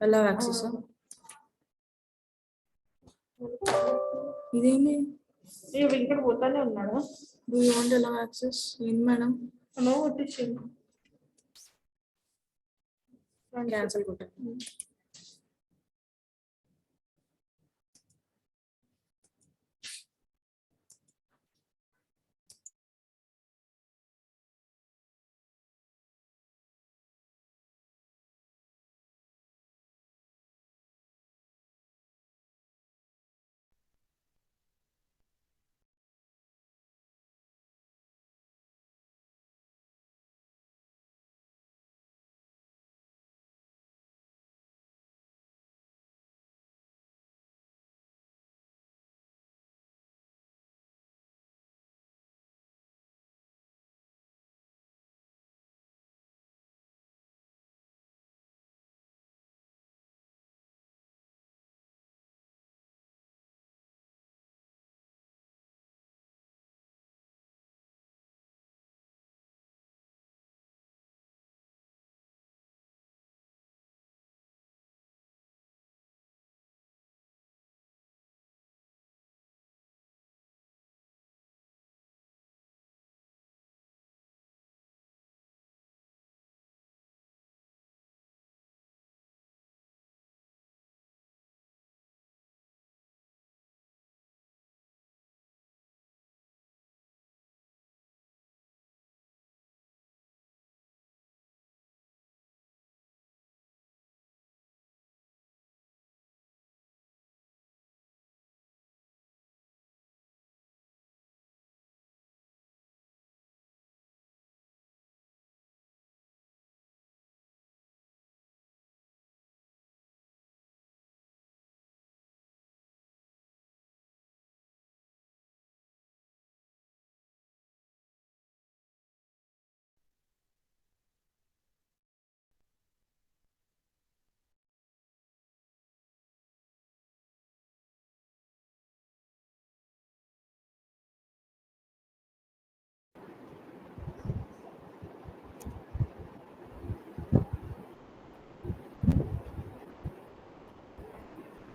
allow access. ఇదేంటి ఇక్కడ పోతానే ఉన్నాడా? Do you want to allow access? ఏంది మేడం? నో కొట్టించింది. క్యాన్సిల్ కొట్టాను.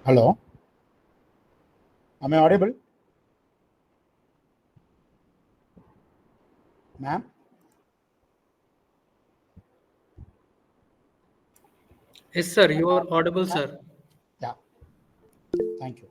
Hello, am I audible? Ma'am? Yes, sir. You are audible, sir. Yeah. Thank you.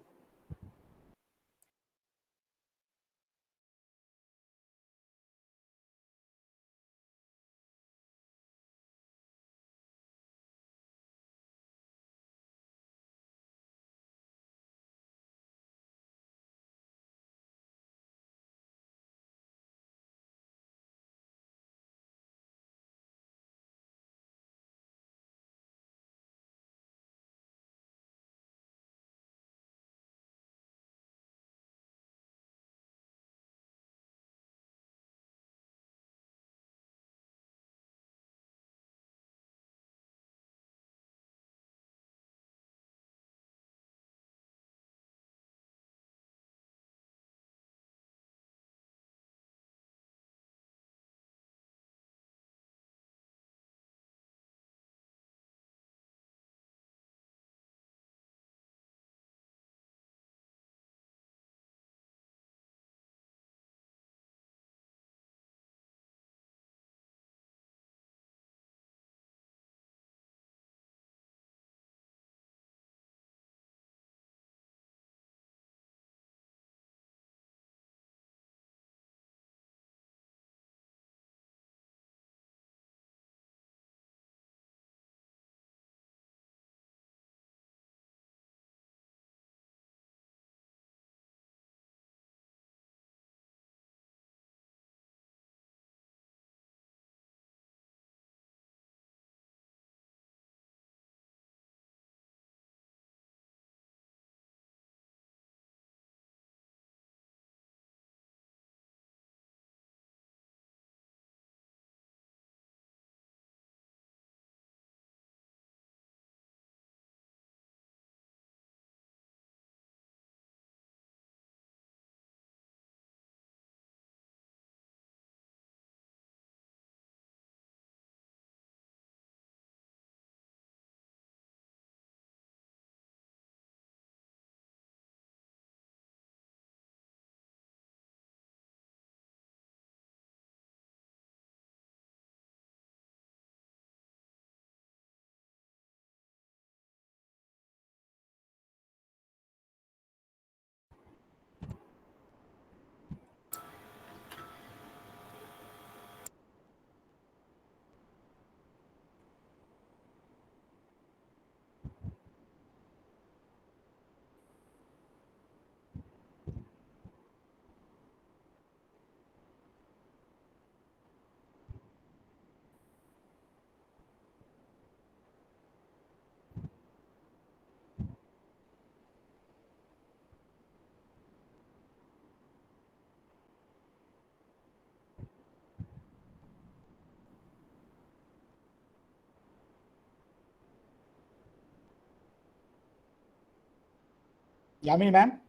Yamini ma'am.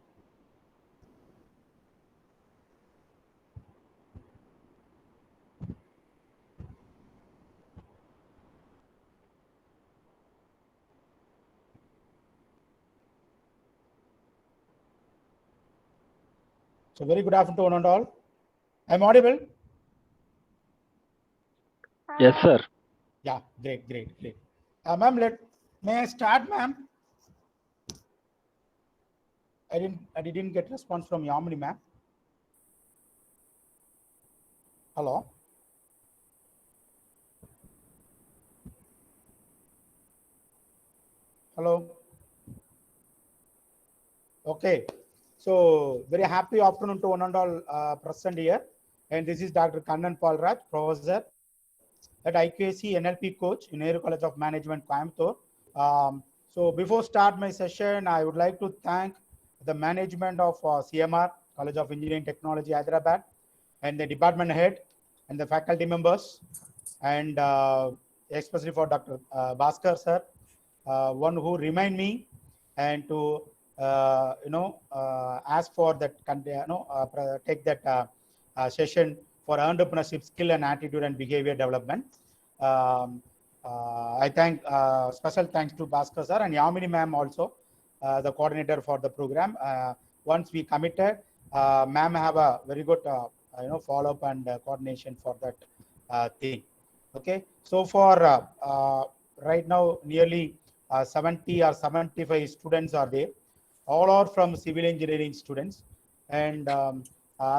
So very good afternoon to one and all. I'm audible? Yes, sir. Yeah, great. Ma'am, may I start, ma'am? I didn't get response from Yamini ma'am. Hello. Hello. Okay. So very happy afternoon to one and all present here. And this is Dr. Kannan Palraj, professor at IQAC NLP coach in Nehru College of Management, Coimbatore. So before start my session, I would like to thank the management of CMR, College of Engineering Technology, Hyderabad, and the department head and the faculty members, and especially for Dr. Bhaskar sir, one who remind me and to ask for that take that session for entrepreneurship skill and attitude and behavior development. I thank special thanks to Bhaskar sir and Yamini ma'am also, the coordinator for the program. Once we committed, ma'am have a very good follow up and coordination for that thing. Okay, so for right now nearly 70 or 75 students are there. All are from civil engineering students, and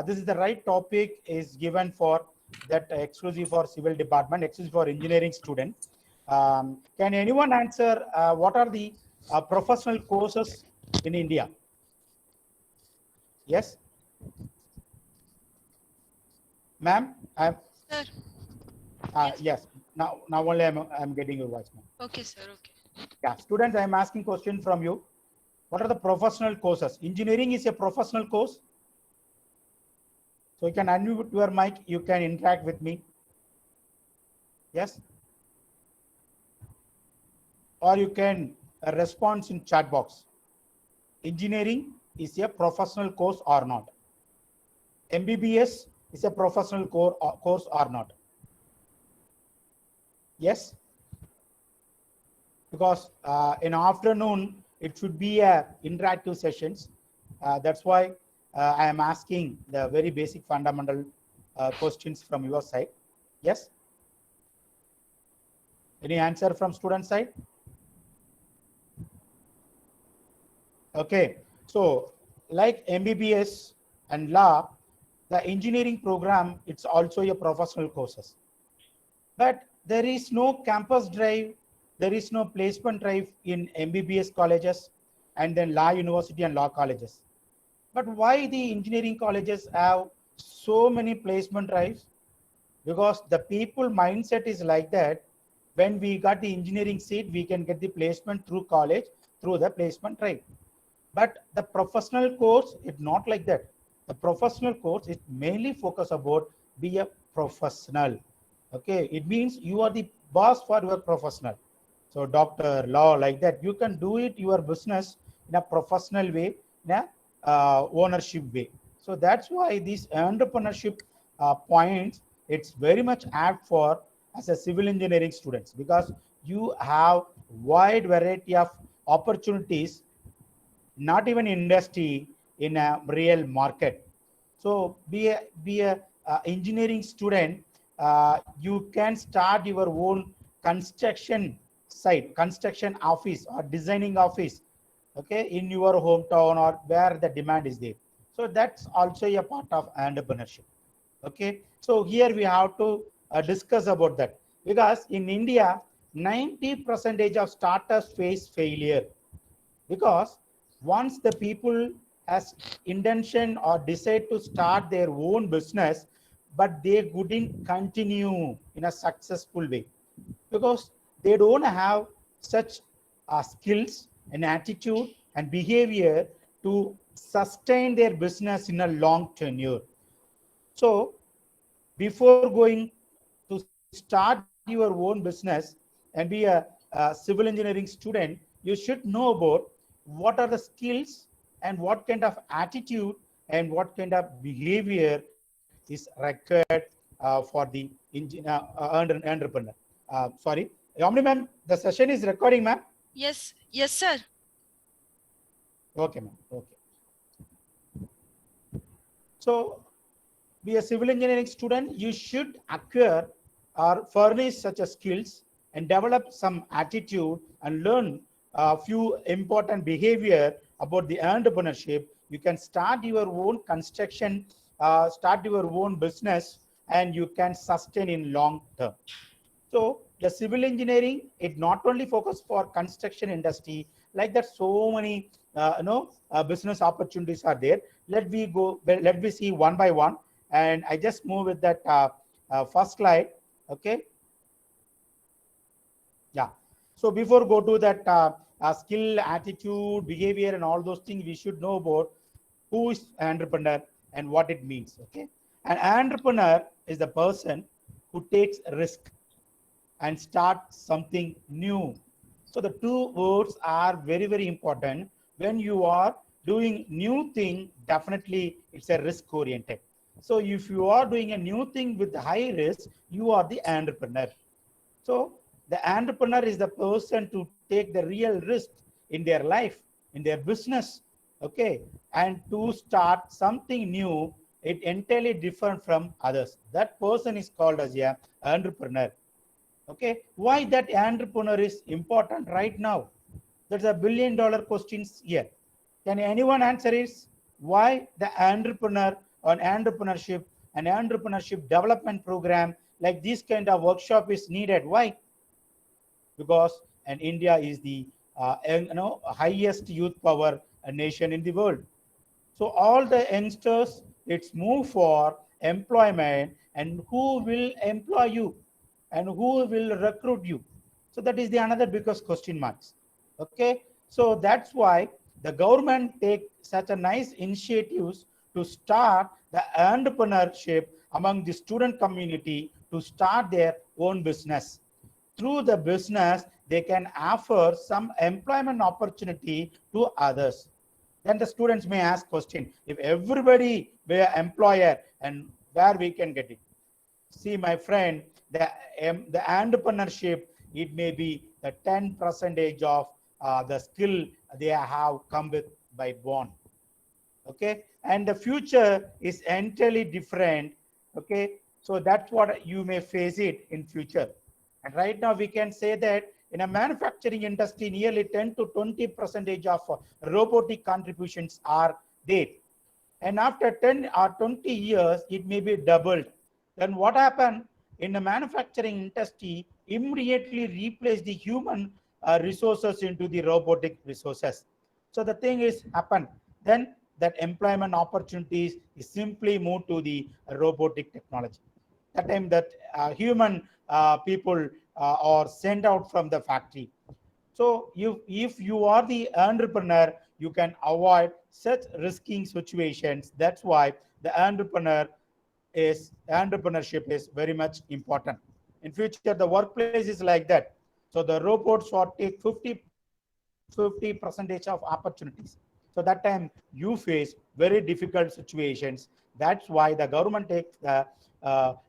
this is the right topic is given for that exclusive for civil department, exclusive for engineering student. Can anyone answer what are the professional courses in India? Yes, ma'am. Sir. Yes. Now only I'm getting your voice, ma'am. Okay, sir. Okay. Yeah, students, I'm asking question from you. What are the professional courses? Engineering is a professional course. So you can unmute your mic. You can interact with me. Yes. Or you can respond in chat box. Engineering is a professional course or not? MBBS is a professional course or not? Yes. Because in afternoon it should be a interactive sessions. That's why I am asking the very basic fundamental questions from your side. Yes. Any answer from student side? Okay. So like MBBS and law, the engineering program, it's also a professional courses. But there is no campus drive, there is no placement drive in MBBS colleges and then law university and law colleges. But why the engineering colleges have so many placement drives? Because the people mindset is like that. When we got the engineering seat, we can get the placement through college, through the placement drive. But the professional course is not like that. The professional course is mainly focused about be a professional. Okay, it means you are the boss for your professional. So doctor, law, like that, you can do it your business in a professional way, in a ownership way. So that's why these entrepreneurship points, it's very much apt for as a civil engineering students, because you have wide variety of opportunities, not even industry, in a real market. So be a engineering student. You can start your own construction site, construction office or designing office, okay, in your hometown or where the demand is there. So that's also a part of entrepreneurship. Okay, so here we have to discuss about that, because in India 90% of startups face failure, because once the people has intention or decide to start their own business, but they couldn't continue in a successful way, because they don't have such skills and attitude and behavior to sustain their business in a long tenure. So before going to start your own business and be a civil engineering student, you should know about what are the skills and what kind of attitude and what kind of behavior is required for the entrepreneur. Sorry, Yamini ma'am, the session is recording, ma'am. Yes, sir. Okay, ma'am. Okay. So, be a civil engineering student, you should acquire or furnish such a skills and develop some attitude and learn a few important behavior about the entrepreneurship. You can start your own construction, start your own business, and you can sustain in long term. So the civil engineering, it not only focus for construction industry, like that so many business opportunities are there. Let me see one by one. And I just move with that first slide. Okay. Yeah. So before go to that skill, attitude, behavior, and all those things, we should know about who is entrepreneur and what it means. Okay. An entrepreneur is the person who takes risk and start something new. So the two words are very, very important. When you are doing new thing, definitely it's a risk oriented. So if you are doing a new thing with high risk, you are the entrepreneur. So the entrepreneur is the person to take the real risk in their life, in their business, okay, and to start something new, it entirely different from others. That person is called as a entrepreneur. Okay, why that entrepreneur is important right now? That's a $1 billion questions here. Can anyone answer is why the entrepreneur or entrepreneurship and entrepreneurship development program like this kind of workshop is needed? Why? Because and India is the highest youth power nation in the world. So all the youngsters, it's move for employment, and who will employ you and who will recruit you? So that is the another biggest question marks. Okay, so that's why the government take such a nice initiatives to start the entrepreneurship among the student community to start their own business. Through the business, they can offer some employment opportunity to others. Then the students may ask question, if everybody were employer, and where we can get it? See, my friend, the entrepreneurship, it may be the 10% of the skill they have come with by born. Okay, and the future is entirely different. Okay, so that's what you may face it in future. And right now we can say that in a manufacturing industry, nearly 10 to 20% of robotic contributions are there. And after 10 or 20 years, it may be doubled. Then what happened in the manufacturing industry? Immediately replace the human resources into the robotic resources. So the thing is happen. Then that employment opportunities is simply moved to the robotic technology. That time that human people are sent out from the factory. So if you are the entrepreneur, you can avoid such risking situations. That's why the entrepreneurship is very much important. In future, the workplace is like that. So the robots will take 50% of opportunities. So that time you face very difficult situations. That's why the government takes the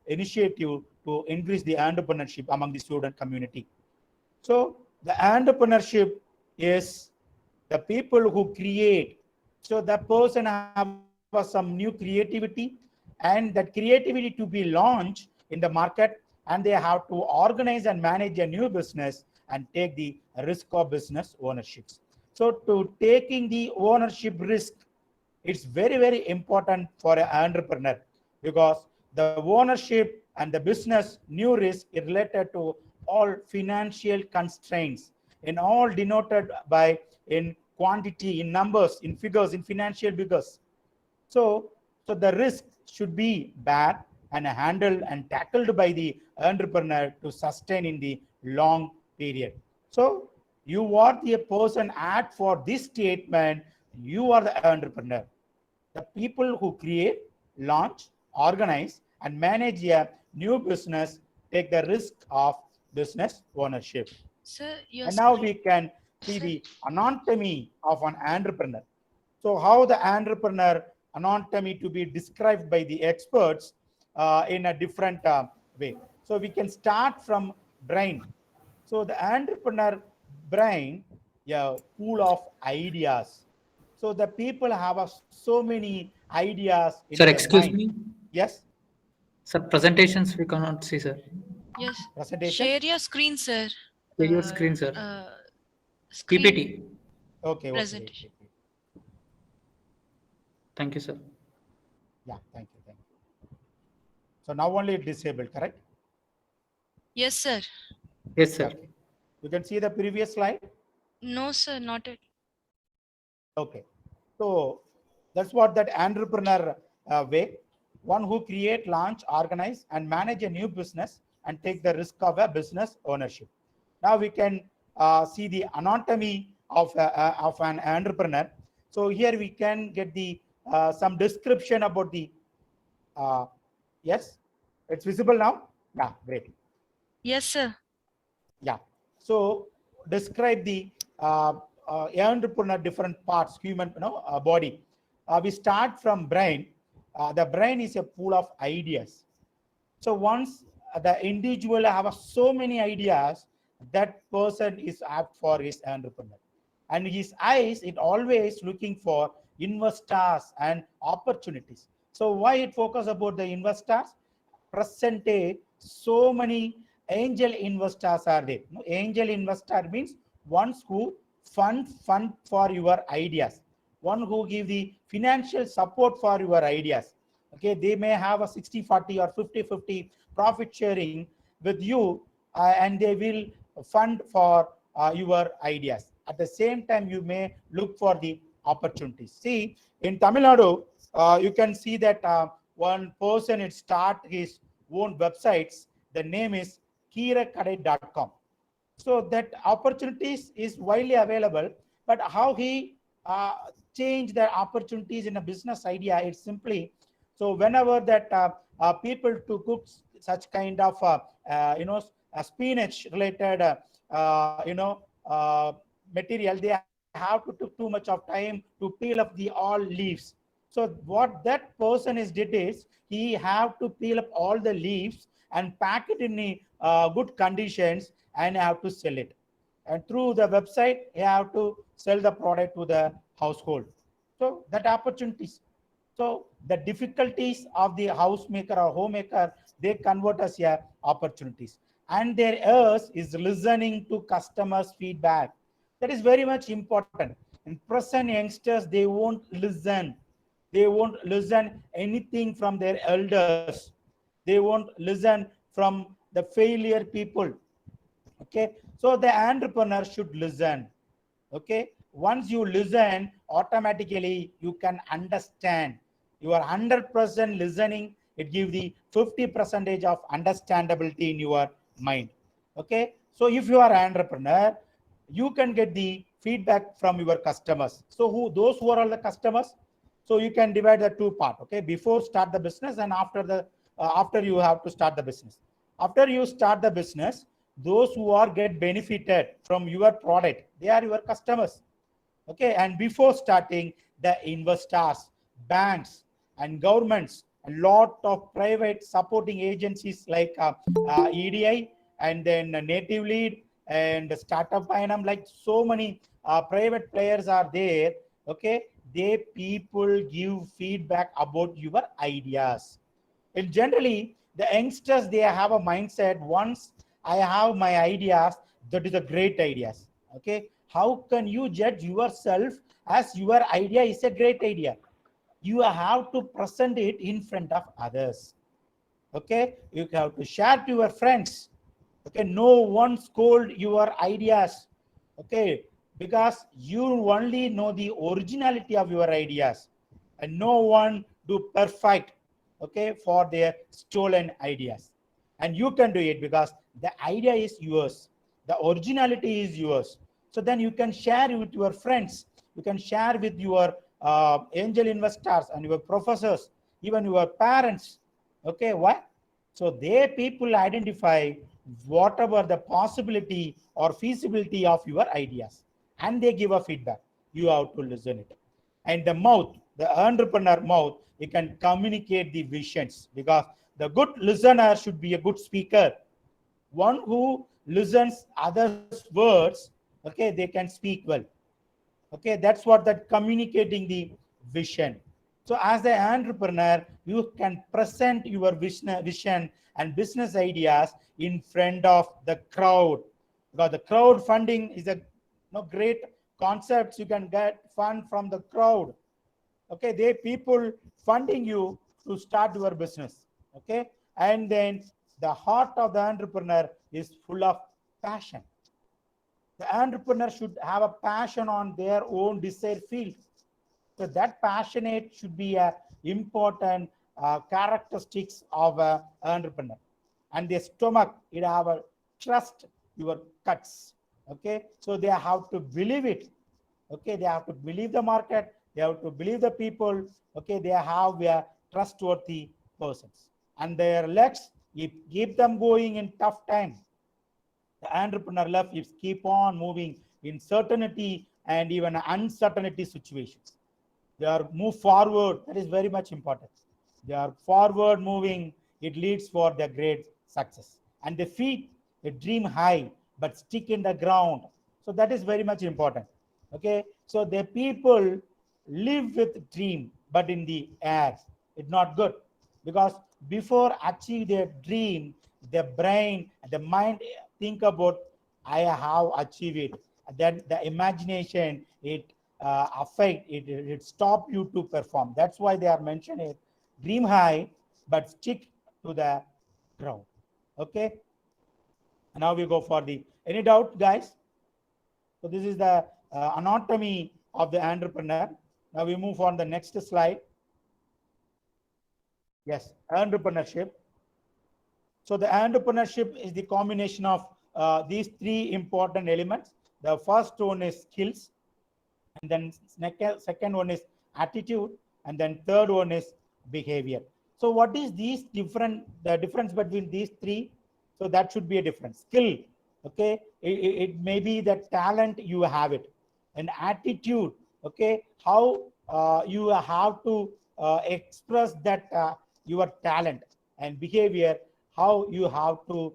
initiative to increase the entrepreneurship among the student community. So the entrepreneurship is the people who create. So that person have some new creativity, and that creativity to be launched in the market, and they have to organize and manage a new business and take the risk of business ownerships. So to taking the ownership risk, it's very, very important for an entrepreneur, because the ownership and the business new risk is related to all financial constraints, in all denoted by in quantity, in numbers, in figures, in financial figures. So, so the risk should be bad and handled and tackled by the entrepreneur to sustain in the long period. So you are the person at for this statement, you are the entrepreneur. The people who create, launch, organize, and manage a new business take the risk of business ownership. Sir, you're And now speaking. we can see Sir, the anatomy of an entrepreneur. So how the entrepreneur anatomy to be described by the experts in a different way. So we can start from brain. So the entrepreneur brain, yeah, pool of ideas. So the people have so many ideas in Sir, their excuse mind. me. Yes, Sir, presentations we cannot see, sir. Yes. presentation. Share your screen, sir. Share your Uh, screen, sir. screen PPT. Okay, okay, wait, presentation. wait, wait. Thank you, sir. Yeah, thank you, thank you. So now only it disabled, correct? Yes, sir. Yes, Yeah, sir. okay. You can see the previous slide. No, sir, not it. Okay. So that's what that entrepreneur way. One who create, launch, organize, and manage a new business and take the risk of a business ownership. Now we can see the anatomy of an entrepreneur. So here we can get the some description about the uh, yes, it's visible now. Yeah, great. Yes, sir. Yeah. So describe the entrepreneur different parts, human body. We start from brain. The brain is a pool of ideas. So once the individual have so many ideas, that person is apt for his entrepreneur. And his eyes, it always looking for investors and opportunities. So why it focus about the investors? Present day, so many angel investors are there. Angel investor means ones who fund for your ideas, one who give the financial support for your ideas. Okay, they may have a 60-40 or 50-50 profit sharing with you, and they will fund for your ideas. At the same time, you may look for the opportunities. See, in Tamil Nadu, you can see that one person it start his own websites. The name is kirakadai.com. So that opportunities is widely available, but how he uh, change the opportunities in a business idea, it's simply, so whenever that people to cook such kind of spinach related material, they have to take too much of time to peel up the all leaves. So what that person is did is he have to peel up all the leaves and pack it in good conditions and have to sell it. And through the website, you have to sell the product to the household. So that opportunities. So the difficulties of the housemaker or homemaker, they convert as opportunities. And their ears is listening to customers' feedback. That is very much important. In present youngsters, they won't listen. They won't listen anything from their elders. They won't listen from the failure people. Okay, so the entrepreneur should listen. Okay, once you listen, automatically you can understand. You are 100% listening, it gives the 50% of understandability in your mind. Okay, so if you are an entrepreneur, you can get the feedback from your customers. So those who are all the customers, so you can divide the two part. Okay, before start the business and after the after you have to start the business. After you start the business, those who are get benefited from your product, they are your customers. Okay, and before starting, the investors, banks, and governments, a lot of private supporting agencies like EDI, and then Native Lead and Startup Pinam, like so many private players are there. Okay, they people give feedback about your ideas. And generally, the youngsters, they have a mindset, once I have my ideas, that is a great ideas. Okay, how can you judge yourself as your idea is a great idea? You have to present it in front of others. Okay, you have to share to your friends. Okay, no one scold your ideas. Okay, because you only know the originality of your ideas, and no one do perfect, okay, for their stolen ideas. And you can do it because the idea is yours, the originality is yours. So then you can share with your friends, you can share with your angel investors and your professors, even your parents. Okay, why? So they people identify whatever the possibility or feasibility of your ideas, and they give a feedback. You have to listen it. and the mouth, the entrepreneur mouth, he can communicate the visions, because the good listener should be a good speaker. One who listens others' words, okay, they can speak well. Okay, that's what that communicating the vision. So as the entrepreneur, you can present your vision and business ideas in front of the crowd, because the crowd funding is a great concepts. You can get fund from the crowd. Okay, they people funding you to start your business. Okay, and then the heart of the entrepreneur is full of passion. The entrepreneur should have a passion on their own desired field. So that passionate should be a important characteristics of an entrepreneur. And the stomach, it have a trust your cuts. Okay, so they have to believe it. Okay, they have to believe the market. They have to believe the people. Okay, they have a trustworthy persons, and their legs keep them going in tough time. The entrepreneur love is keep on moving in certainty and even uncertainty situations. They are move forward. That is very much important. They are forward moving. It leads for their great success. And the feet, they dream high but stick in the ground. So that is very much important. Okay. So the people live with dream but in the air. It's not good, because before achieve their dream, the brain, the mind think about I have achieved it. Then the imagination, it affect it, it stop you to perform. That's why they are mentioning it, dream high but stick to the ground. Okay, now we go for the any doubt, guys? So this is the anatomy of the entrepreneur. Now we move on the next slide. Yes, entrepreneurship. So the entrepreneurship is the combination of these three important elements. The first one is skills, and then second one is attitude, and then third one is behavior. So what is the difference between these three? So that should be a difference. Skill, okay, it may be the talent you have it, and attitude, okay, how you have to express that your talent, and behavior, how you have to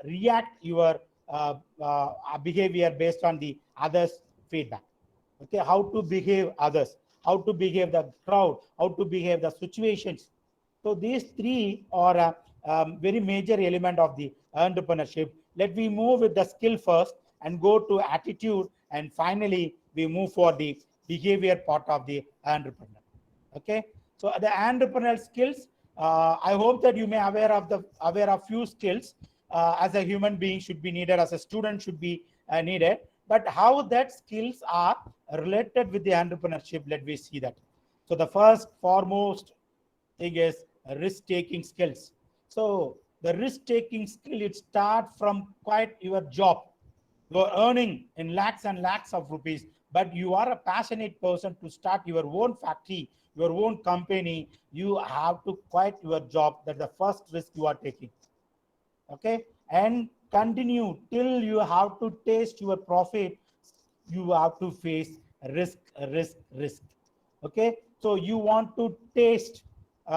react your behavior based on the others feedback. Okay, how to behave others, how to behave the crowd, how to behave the situations. So these three are a very major element of the entrepreneurship. Let me move with the skill first and go to attitude, and finally we move for the behavior part of the entrepreneur. Okay, so the entrepreneurial skills, I hope that you may aware of few skills as a human being should be needed, as a student should be needed. But how that skills are related with the entrepreneurship, let me see that. So the first foremost thing is risk-taking skills. So the risk-taking skill, it starts from quite your job. You are earning in lakhs and lakhs of rupees, but you are a passionate person to start your own factory, your own company. You have to quit your job. That's the first risk you are taking. Okay, and continue till you have to taste your profit. You have to face risk. Okay, so you want to taste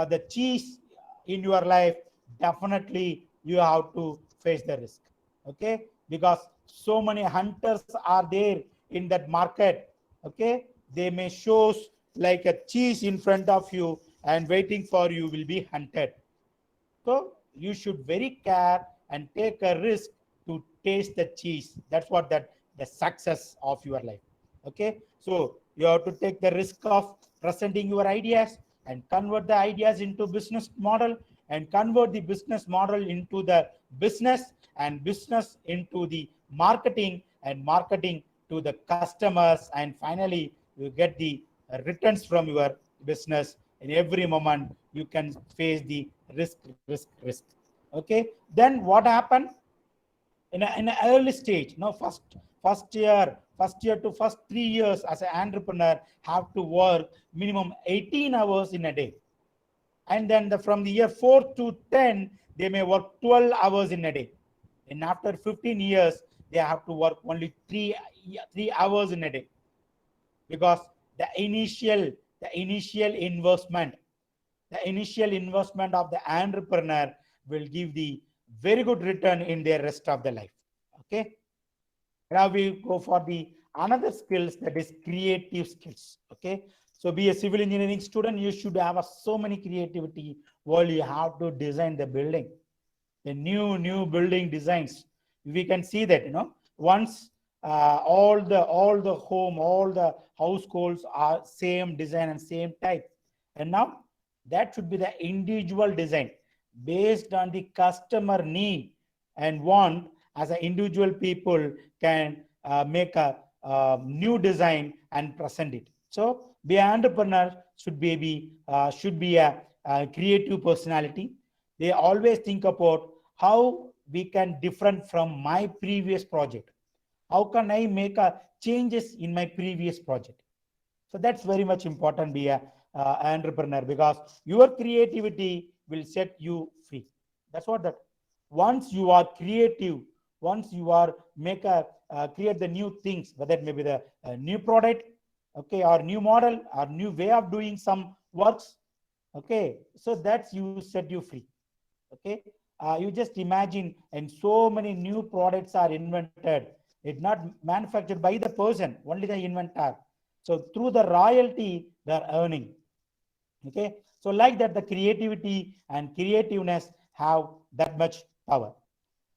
the cheese in your life, definitely you have to face the risk. Okay, because so many hunters are there in that market. Okay, they may show like a cheese in front of you, and waiting for you will be hunted. So you should very care and take a risk to taste the cheese. That's what the success of your life. Okay, so you have to take the risk of presenting your ideas and convert the ideas into business model, and convert the business model into the business, and business into the marketing, and marketing to the customers, and finally you get the returns from your business. In every moment you can face the risk. Okay, then what happened in an early stage? No, first year to first 3 years as an entrepreneur have to work minimum 18 hours in a day, and then from the year 4 to 10 they may work 12 hours in a day, and after 15 years they have to work only three hours in a day, because the initial investment. The initial investment of the entrepreneur will give the very good return in their rest of the life. Okay. Now we go for the another skills, that is creative skills. Okay. So be a civil engineering student, you should have so many creativity while you have to design the building, the new building designs. We can see that, once all the home, all the households are same design and same type, and now that should be the individual design based on the customer need and want. As an individual people can make a new design and present it. So be an entrepreneur should be a creative personality. They always think about how we can different from my previous project. How can I make a changes in my previous project? So that's very much important. Be a entrepreneur, because your creativity will set you free. That's what that. Once you are creative, once you are make a create the new things, whether it may be the new product, okay, or new model or new way of doing some works, okay, so that's you set you free. Okay, you just imagine, and so many new products are invented. It's not manufactured by the person, only the inventor. So through the royalty, they're earning. Okay, so like that, the creativity and creativeness have that much power.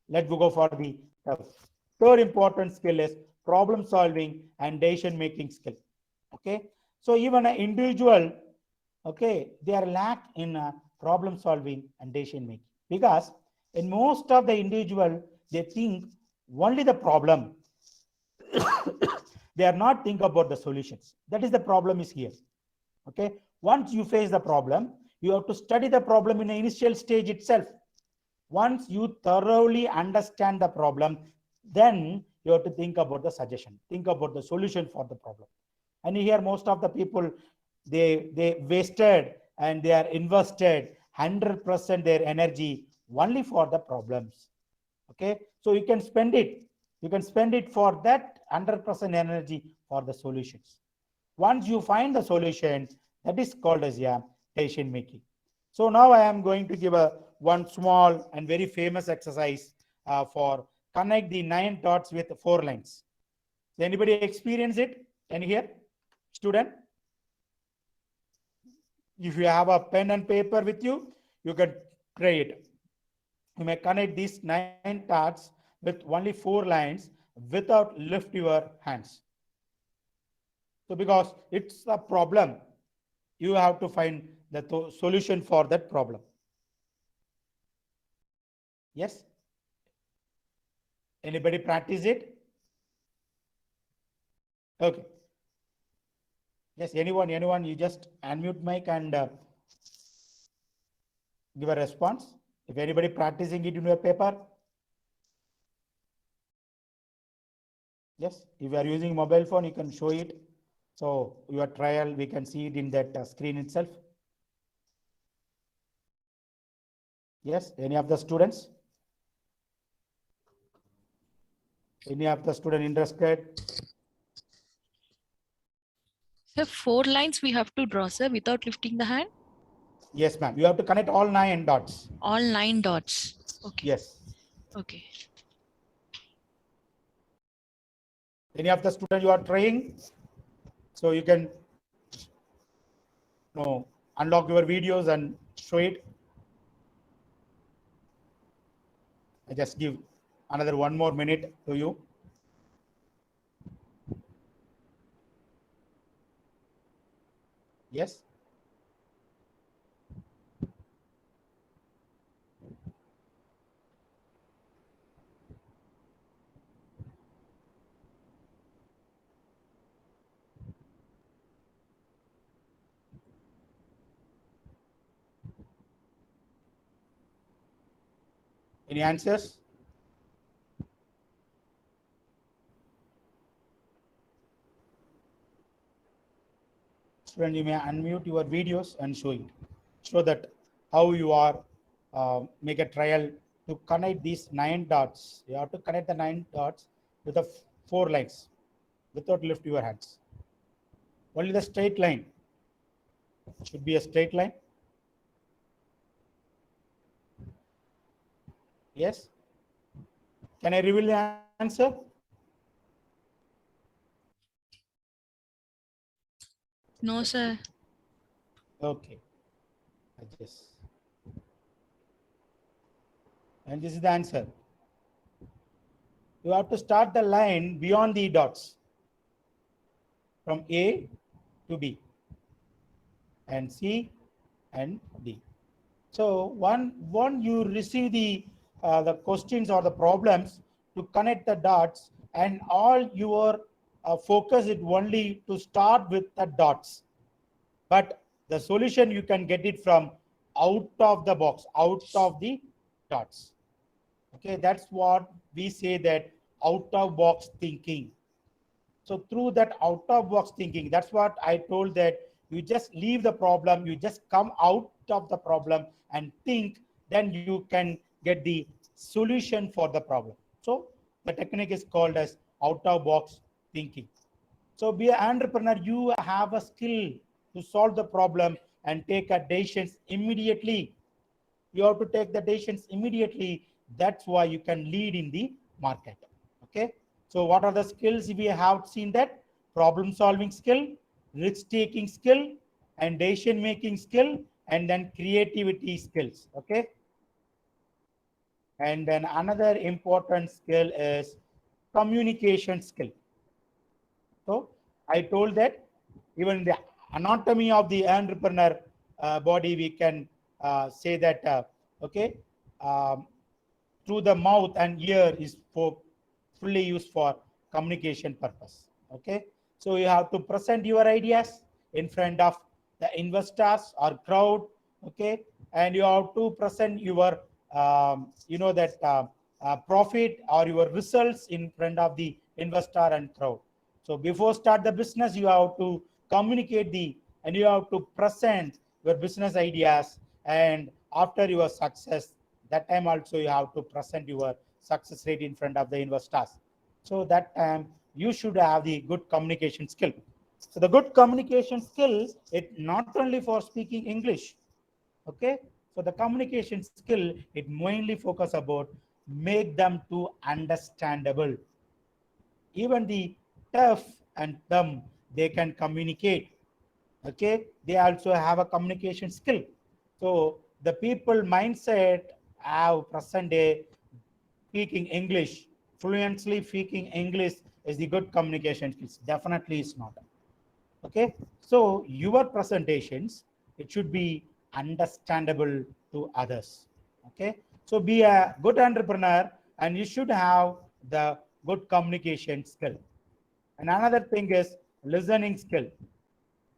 Let's go for the third important skill is problem solving and decision making skill. Okay, so even an individual, okay, they are lack in problem solving and decision making, because in most of the individual, they think only the problem. They are not think about the solutions. That is the problem is here. Okay, once you face the problem, you have to study the problem in the initial stage itself. Once you thoroughly understand the problem, then you have to think about the suggestion, think about the solution for the problem. And here most of the people, they wasted and they are invested 100% their energy only for the problems. Okay, so you can spend it for that 100% energy for the solutions. Once you find the solution, that is called as decision making. So now I am going to give a one small and very famous exercise for connect the 9 dots with 4 lines. Does anybody experience it? Can you hear? Student? If you have a pen and paper with you, you can try it. You may connect these 9 dots with only 4 lines without lift your hands. So because it's a problem, you have to find the solution for that problem. Yes? Anybody practice it? Okay. Yes, anyone, you just unmute mic and give a response. If anybody practicing it in your paper. Yes, if you are using mobile phone, you can show it. So your trial, we can see it in that screen itself. Yes, any of the students? Any of the student interested? Sir, 4 lines we have to draw, sir, without lifting the hand? Yes, ma'am. You have to connect all 9 dots. All 9 dots. Okay. Yes. Okay. Any of the student you are trying? So you can unlock your videos and show it. I just give another 1 more minute to you. Yes. Any answers? Student, you may unmute your videos and show it. Show that how you are make a trial to connect these 9 dots. You have to connect the 9 dots with the 4 lines without lift your hands. Only the straight line. Should be a straight line. Yes. Can I reveal the answer? No, sir. Okay. And this is the answer. You have to start the line beyond the dots from A to B and C and D. So one you receive the questions or the problems to connect the dots, and all your focus is only to start with the dots. But the solution you can get it from out of the box, out of the dots. Okay, that's what we say, that out of box thinking. So through that out of box thinking, that's what I told, that you just leave the problem, you just come out of the problem and think, then you can get the solution for the problem. So the technique is called as out of box thinking. So be an entrepreneur, you have a skill to solve the problem and take a decisions immediately. You have to take the decisions immediately. That's why you can lead in the market. Okay. So what are the skills we have seen? That problem solving skill, risk taking skill, and decision making skill, and then creativity skills. Okay. And then another important skill is communication skill. So I told that even the anatomy of the entrepreneur body, we can say that, okay, um, through the mouth and ear is for fully used for communication purpose. Okay, so you have to present your ideas in front of the investors or crowd. Okay, and you have to present your that profit or your results in front of the investor and crowd. So before start the business, you have to communicate and you have to present your business ideas, and after your success, that time also you have to present your success rate in front of the investors. So that time you should have the good communication skill. So the good communication skill, it not only for speaking English. Okay, so the communication skill, it mainly focus about make them to understandable. Even the tough and dumb, they can communicate. Okay, they also have a communication skill. So the people mindset have present day speaking English, fluently speaking English is the good communication skills. Definitely is not. Okay, so your presentations, it should be understandable to others. Okay, so be a good entrepreneur and you should have the good communication skill. And another thing is listening skill.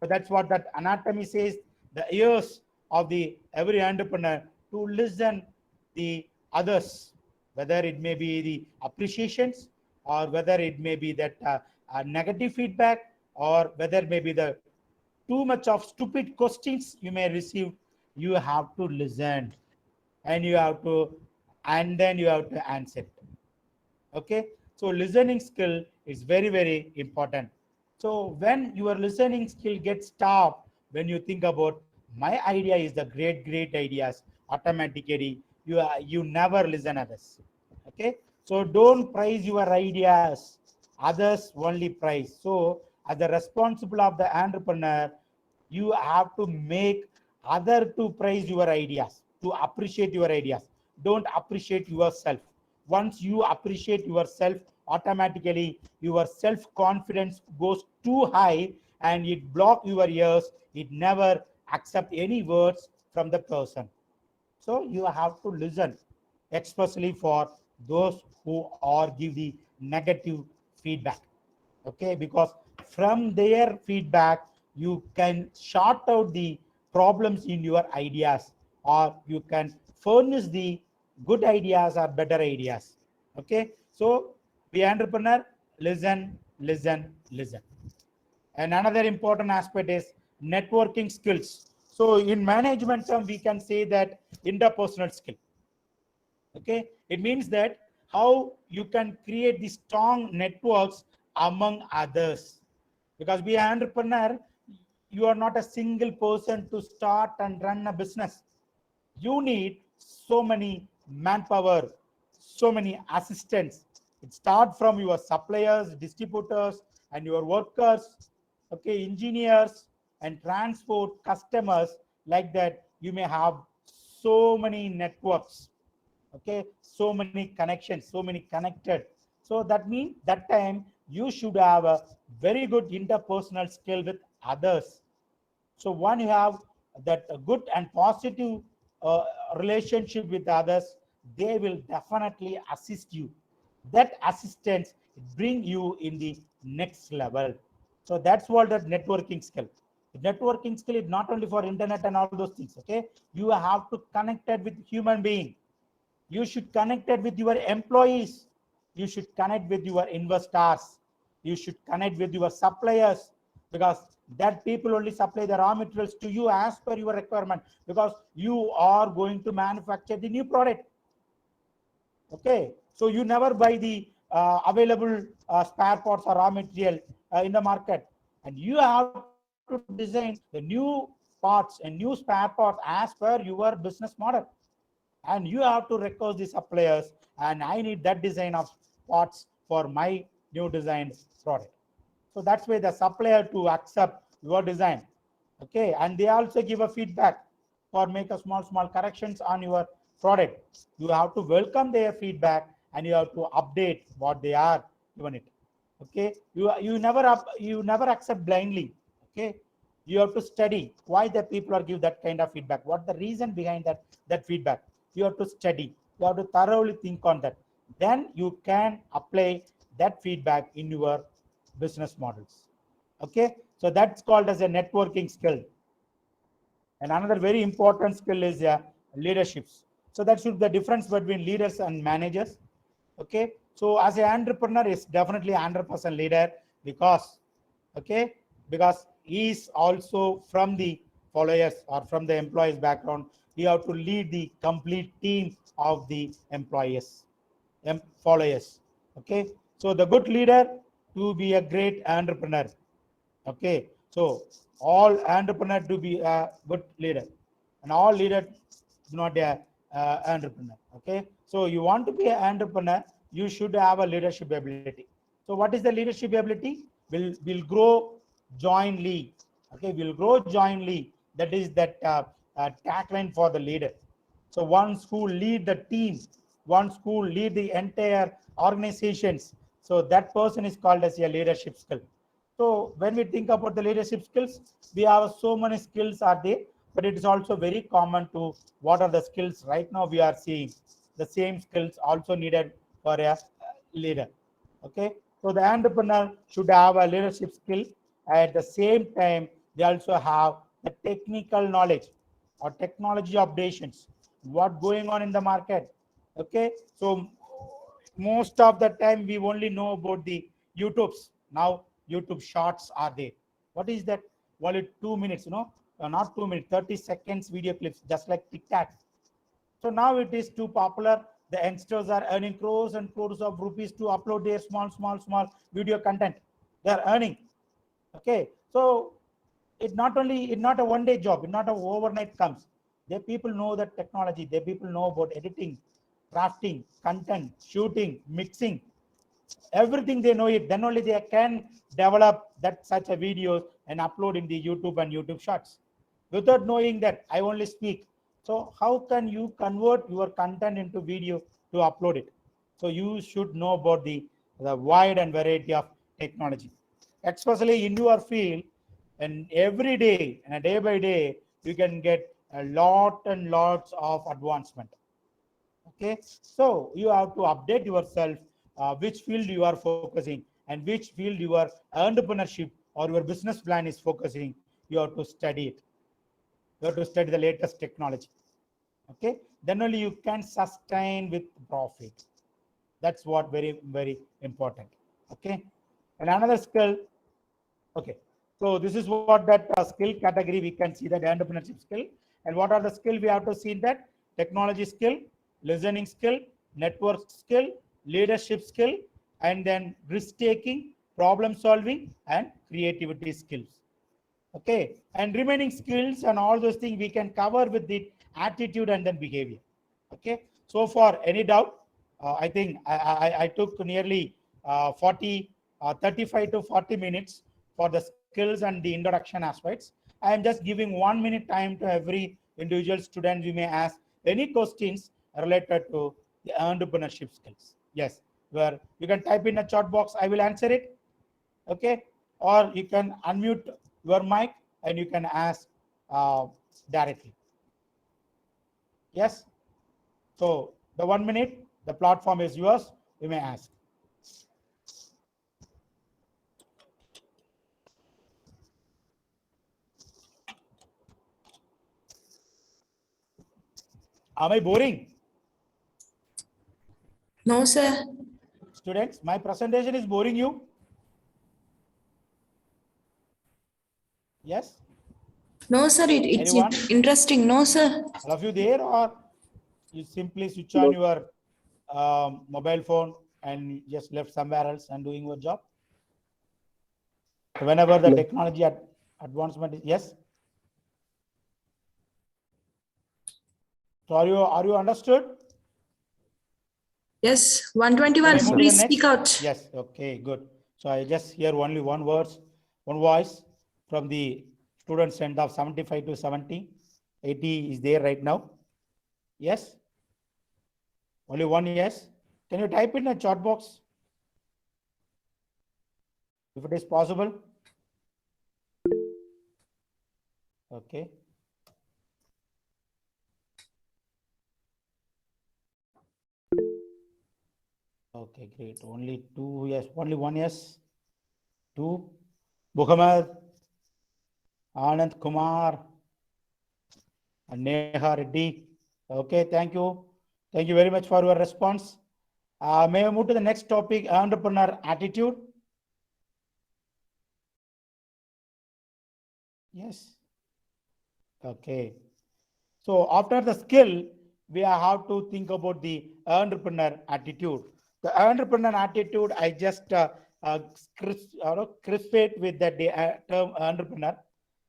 So that's what that anatomy says, the ears of the every entrepreneur to listen the others, whether it may be the appreciations or whether it may be that negative feedback, or whether maybe the too much of stupid questions you may receive. You have to listen, and you have to, and then you have to answer it. Okay, so listening skill is very, very important. So when your listening skill gets stopped, when you think about my idea is the great ideas, automatically you never listen others. Okay, so don't praise your ideas, others only praise. So as the responsible of the entrepreneur, you have to make other to praise your ideas, to appreciate your ideas. Don't appreciate yourself. Once you appreciate yourself, automatically your self confidence goes too high and it block your ears. It never accept any words from the person. So you have to listen, especially for those who are give the negative feedback. Okay, because from their feedback you can sort out the problems in your ideas, or you can furnish the good ideas or better ideas. Okay, so be entrepreneur, listen. And another important aspect is networking skills. So in management term, we can say that interpersonal skill. Okay, it means that how you can create the strong networks among others. Because be an entrepreneur, you are not a single person to start and run a business. You need so many manpower, so many assistants. It starts from your suppliers, distributors, and your workers, okay, engineers and transport customers. Like that, you may have so many networks, okay, so many connections, so many connected. So that means that time you should have a very good interpersonal skill with others. So when you have that good and positive uh, relationship with others, they will definitely assist you. That assistance bring you in the next level. So that's what the networking skill. The networking skill is not only for internet and all those things. Okay, you have to connect it with human being. You should connect it with your employees. You should connect with your investors. You should connect with your suppliers, because that people only supply the raw materials to you as per your requirement, because you are going to manufacture the new product. Okay, so you never buy the available spare parts or raw material in the market, and you have to design the new parts and new spare parts as per your business model. And you have to request the suppliers, and I need that design of parts for my new designed product. So that's why the supplier to accept your design. Okay, and they also give a feedback for make a small corrections on your product. You have to welcome their feedback, and you have to update what they are given it. Okay, you never accept blindly. Okay, you have to study why the people are give that kind of feedback, what the reason behind that feedback. You have to study, you have to thoroughly think on that, then you can apply that feedback in your business models. Okay, so that's called as a networking skill. And another very important skill is leaderships. So that should the difference between leaders and managers. Okay, so as an entrepreneur is definitely 100% leader, because okay, because he is also from the followers or from the employees background. You have to lead the complete team of the employees, followers. Okay, so the good leader to be a great entrepreneur. Okay, so all entrepreneur to be a good leader, and all leader is not a entrepreneur. Okay, so you want to be an entrepreneur, you should have a leadership ability. So what is the leadership ability? Will grow jointly. Okay, will grow jointly. That is that tagline for the leader. So ones who lead the team, ones who lead the entire organizations. So that person is called as a leadership skill. So when we think about the leadership skills, we have so many skills are there, but it is also very common to what are the skills right now we are seeing. The same skills also needed for a leader. Okay, so the entrepreneur should have a leadership skill. At the same time, they also have the technical knowledge or technology updations, what going on in the market. Okay, so most of the time we only know about the YouTubes. Now YouTube shorts are there. What is that? Only 2 minutes, not 2 minutes, 30 seconds video clips, just like TikTok. So now it is too popular. The youngsters are earning crores and crores of rupees to upload their small video content. They are earning. Okay, so it's not a one-day job. It's not a overnight comes. The people know that technology. The people know about editing, crafting, content, shooting, mixing, everything they know it. Then only they can develop that such a videos and upload in the YouTube and YouTube Shorts. Without knowing that, I only speak. So how can you convert your content into video to upload it? So you should know about the wide and variety of technology, especially in your field. And every day and day by day, you can get a lot and lots of advancement. Okay, so you have to update yourself, which field you are focusing and which field your entrepreneurship or your business plan is focusing. You have to study it. You have to study the latest technology. Okay, then only you can sustain with profit. That's what very important. Okay, and another skill. Okay, so this is what that skill category we can see, that entrepreneurship skill. And what are the skill we have to see? That technology skill, listening skill, network skill, leadership skill, and then risk taking, problem solving, and creativity skills. Okay, and remaining skills and all those things we can cover with the attitude and then behavior. Okay, so for any doubt, I think I took nearly 35 to 40 minutes for the skills and the introduction aspects. I am just giving 1 minute time to every individual student. You may ask any questions related to the entrepreneurship skills. Yes, where you can type in a chat box, I will answer it. Okay, or you can unmute your mic and you can ask directly. Yes, so the 1 minute, the platform is yours. You may ask. Am I boring? No, sir. Students, my presentation is boring you? Yes? No, sir. It's Anyone? interesting. No, sir. All of you there, or you simply switch on your mobile phone and just left somewhere else and doing your job? So whenever the technology advancement is, yes? So are you understood? Yes. Can I 121. move to the Please next? speak out. Yes, okay, good. So I just hear only one voice from the students end of 75 to 70. 80 is there right now. Yes? Only one yes. Can you type in a chat box? If it is possible. Okay. Okay, great. Only two yes, only one yes. Two. Muhammad, Anand Kumar, and Neha Reddy. Okay, thank you. Thank you very much for your response. May I move to the next topic, entrepreneur attitude? Yes. Okay. So after the skill, we have to think about the entrepreneur attitude. The entrepreneur attitude, I just crisp it with the term entrepreneur.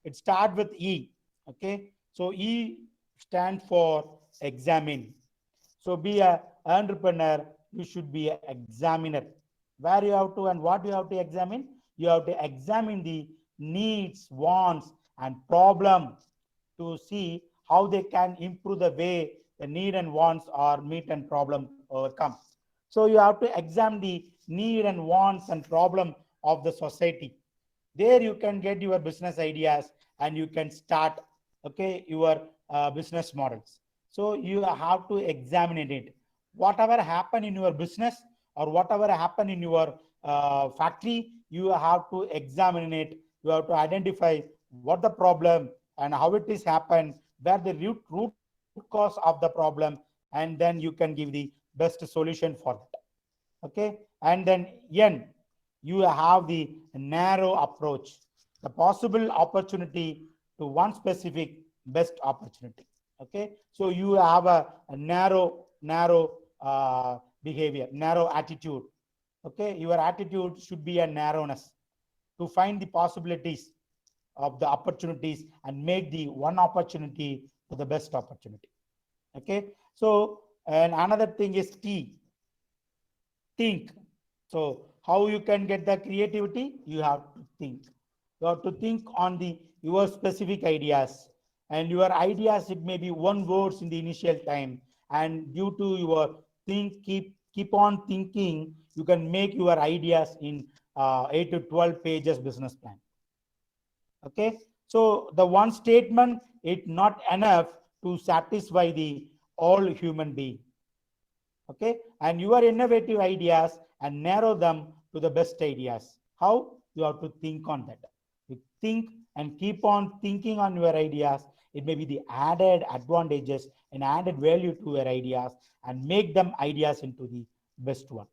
It starts with E. Okay. So E stands for examine. So be a entrepreneur, you should be an examiner. Where you have to and what you have to examine? You have to examine the needs, wants, and problem to see how they can improve the way the need and wants are meet and problem overcome. So you have to examine the need and wants and problem of the society. There you can get your business ideas and you can start, okay, your business models. So you have to examine it. Whatever happen in your business or whatever happen in your factory, you have to examine it. You have to identify what the problem and how it is happened, where the root cause of the problem, and then you can give the best solution for that. Okay, and then N, you have the narrow approach, the possible opportunity to one specific best opportunity. Okay, so you have a narrow behavior, narrow attitude. Okay, your attitude should be a narrowness to find the possibilities of the opportunities and make the one opportunity to the best opportunity. Okay, so and another thing is T, think. So how you can get the creativity? You have to think. You have to think on the your specific ideas, and your ideas, it may be one words in the initial time, and due to your keep on thinking, you can make your ideas in 8 to 12 pages business plan. Okay, so the one statement, it not enough to satisfy the all human being. Okay, and your innovative ideas and narrow them to the best ideas. How? You have to think on that. You think and keep on thinking on your ideas. It may be the added advantages and added value to your ideas and make them ideas into the best one.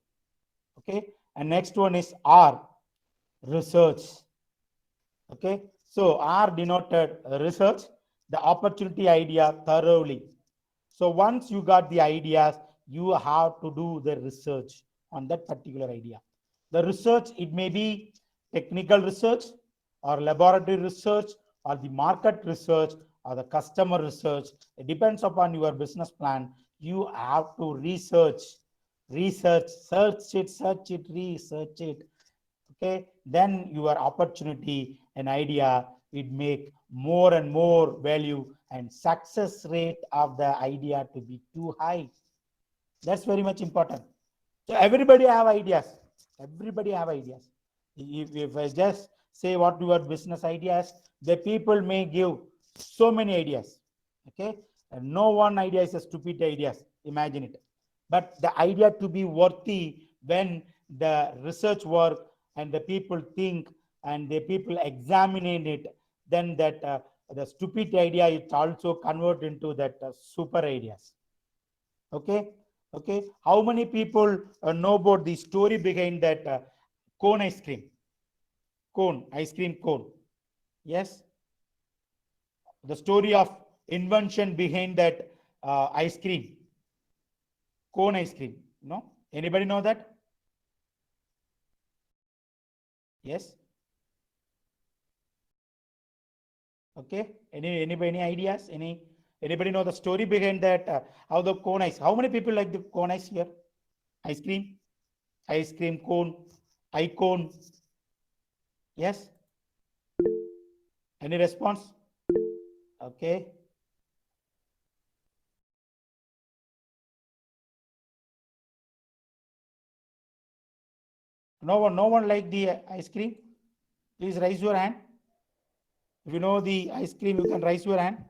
Okay, and next one is R, research. Okay, so R denoted research, the opportunity idea thoroughly. So once you got the ideas, you have to do the research on that particular idea. The research, it may be technical research or laboratory research or the market research or the customer research. It depends upon your business plan. You have to research, search it, research it. Okay, then your opportunity and idea will make more and more value, and success rate of the idea to be too high. That's very much important. So everybody have ideas. Everybody have ideas. If I just say what your business ideas, the people may give so many ideas. Okay, and no one idea is a stupid ideas. Imagine it. But the idea to be worthy when the research work and the people think and the people examine it, then that the stupid idea is also convert into that super ideas. Okay, okay. How many people know about the story behind that cone ice cream? Cone ice cream cone. Yes, the story of invention behind that ice cream, cone ice cream. No, anybody know that? Yes. Okay. Any ideas? Anybody know the story behind that? How the cone ice? How many people like the cone ice here? Ice cream cone, icon. Yes. Any response? Okay. No one like the ice cream. Please raise your hand. If you know the ice cream, you can raise your hand.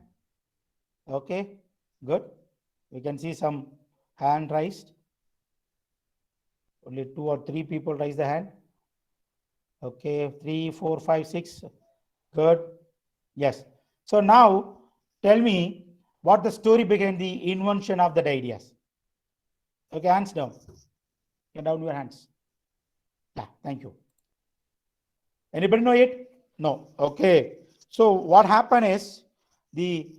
Okay, good. We can see some hand raised. Only 2 or 3 people raise the hand. Okay, 3, 4, 5, 6. Good. Yes. So now tell me what the story behind the invention of that ideas. Okay, hands down. Get down your hands. Yeah, thank you. Anybody know it? No. Okay. So what happened is the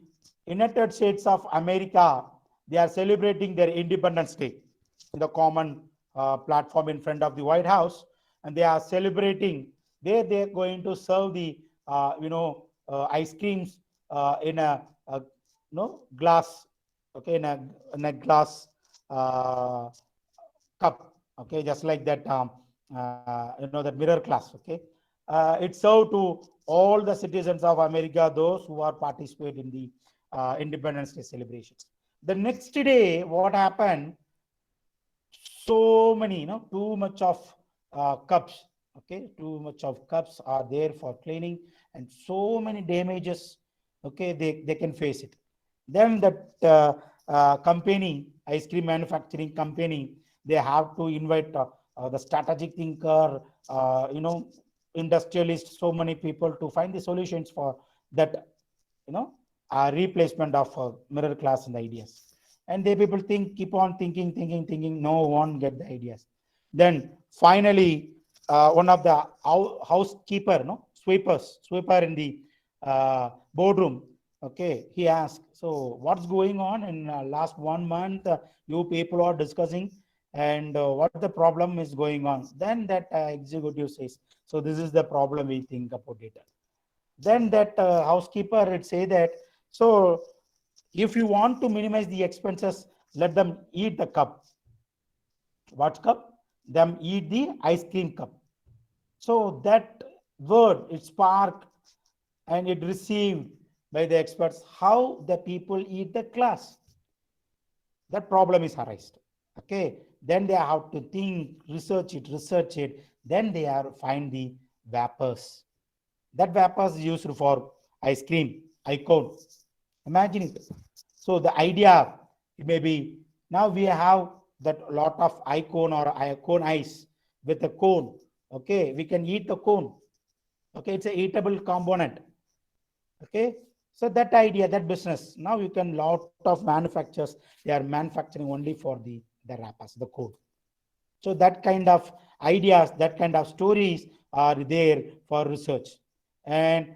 United States of America, they are celebrating their Independence Day in the common platform in front of the White House, and they are celebrating. They're going to serve the ice creams in a glass. Okay, in a glass cup. Okay, just like that. That mirror class. Okay, it's served to all the citizens of America, those who are participate in the Independence Day celebrations. The next day, what happened? So many, too much of cups. Okay, too much of cups are there for cleaning, and so many damages. Okay, they can face it. Then that company, ice cream manufacturing company, they have to invite the strategic thinker, industrialists, so many people to find the solutions for that, replacement of mirror class and ideas. And they people keep on thinking, no one get the ideas. Then finally, one of the housekeeper, sweeper in the boardroom. Okay, he asked, so what's going on in last 1 month? You people are discussing, and what the problem is going on? Then that executive says, so this is the problem we think about it. Then that housekeeper would say that, so if you want to minimize the expenses, let them eat the cup. What cup? Them eat the ice cream cup. So that word, it sparked and it received by the experts how the people eat the glass. That problem is arised. Okay, then they have to think, research it. Then they are find the vapors. That vapors is used for ice cream, icon. Imagine it. So the idea, it may be, now we have that lot of icon or cone ice with a cone. Okay, we can eat the cone. Okay, it's a eatable component. Okay, so that idea, that business, now you can lot of manufacturers, they are manufacturing only for the wrappers, the code. So that kind of ideas, that kind of stories are there for research. And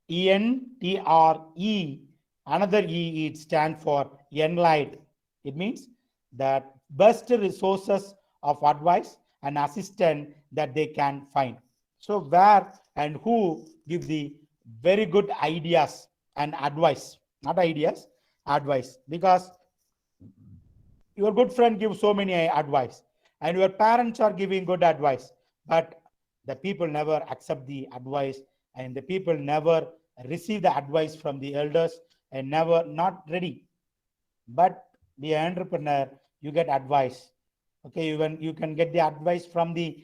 ENTRE, another E, it stands for Enlight. It means that best resources of advice and assistance that they can find. So where and who give the very good ideas and advice, not ideas, advice, because your good friend gives so many advice and your parents are giving good advice, but the people never accept the advice and the people never receive the advice from the elders and never not ready. But the entrepreneur, you get advice. Okay, you can get the advice from the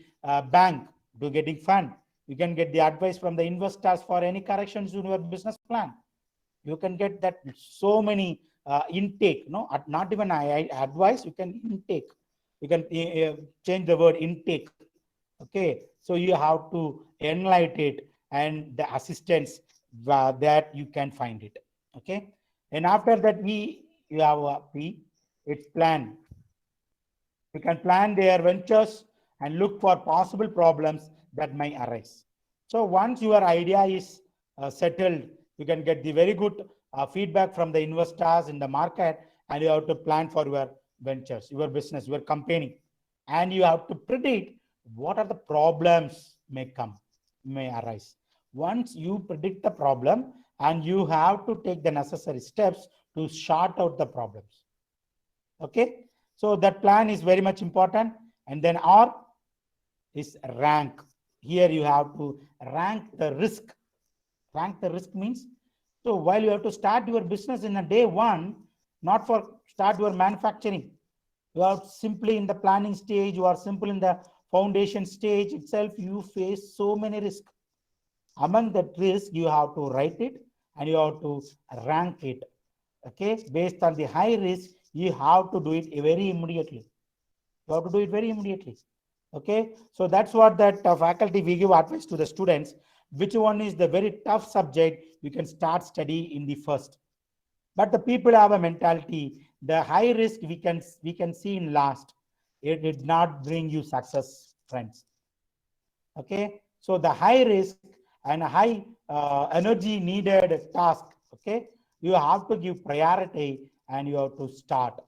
bank to getting fund. You can get the advice from the investors for any corrections in your business plan. You can get that so many intake, no, not even I advice, you can intake. You can change the word intake. Okay, so you have to enlighten it and the assistance that you can find it. Okay, and after that you have a P, it's plan. You can plan their ventures and look for possible problems that may arise. So once your idea is settled, you can get the very good feedback from the investors in the market, and you have to plan for your ventures, your business, your company, and you have to predict what are the problems may arise. Once you predict the problem, and you have to take the necessary steps to sort out the problems. Okay, so that plan is very much important. And then R is rank. Here you have to rank the risk. Rank the risk means, so while you have to start your business in a day one, not for start your manufacturing, you are simply in the planning stage, you are simple in the foundation stage itself, you face so many risks. Among that risk, you have to write it and you have to rank it. Okay, based on the high risk, you have to do it very immediately. You have to do it very immediately. Okay, so that's what that faculty we give advice to the students. Which one is the very tough subject you can start study in the first. But the people have a mentality. The high risk we can see in last. It did not bring you success, friends. Okay, so the high risk and high energy needed task. Okay, you have to give priority and you have to start.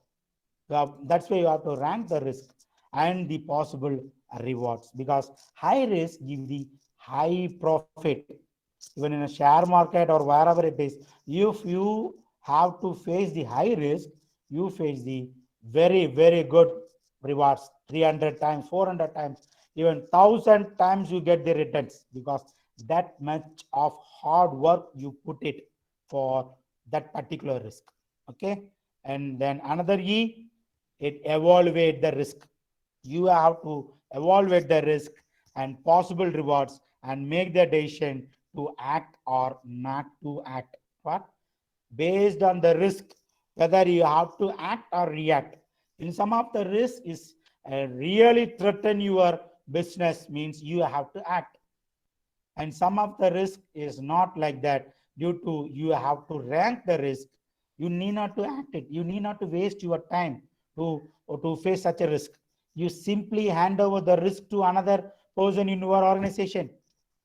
That's why you have to rank the risk and the possible rewards, because high risk give the high profit. Even in a share market or wherever it is, if you have to face the high risk, you face the very good rewards. 300 times, 400 times, even 1,000 times you get the returns, because that much of hard work you put it for that particular risk. Okay, and then another E, it evaluate the risk. You have to evaluate the risk and possible rewards and make the decision to act or not to act. What? Based on the risk, whether you have to act or react. In some of the risk is really threaten your business, means you have to act. And some of the risk is not like that. Due to you have to rank the risk, you need not to act it. You need not to waste your time to face such a risk. You simply hand over the risk to another person in your organization.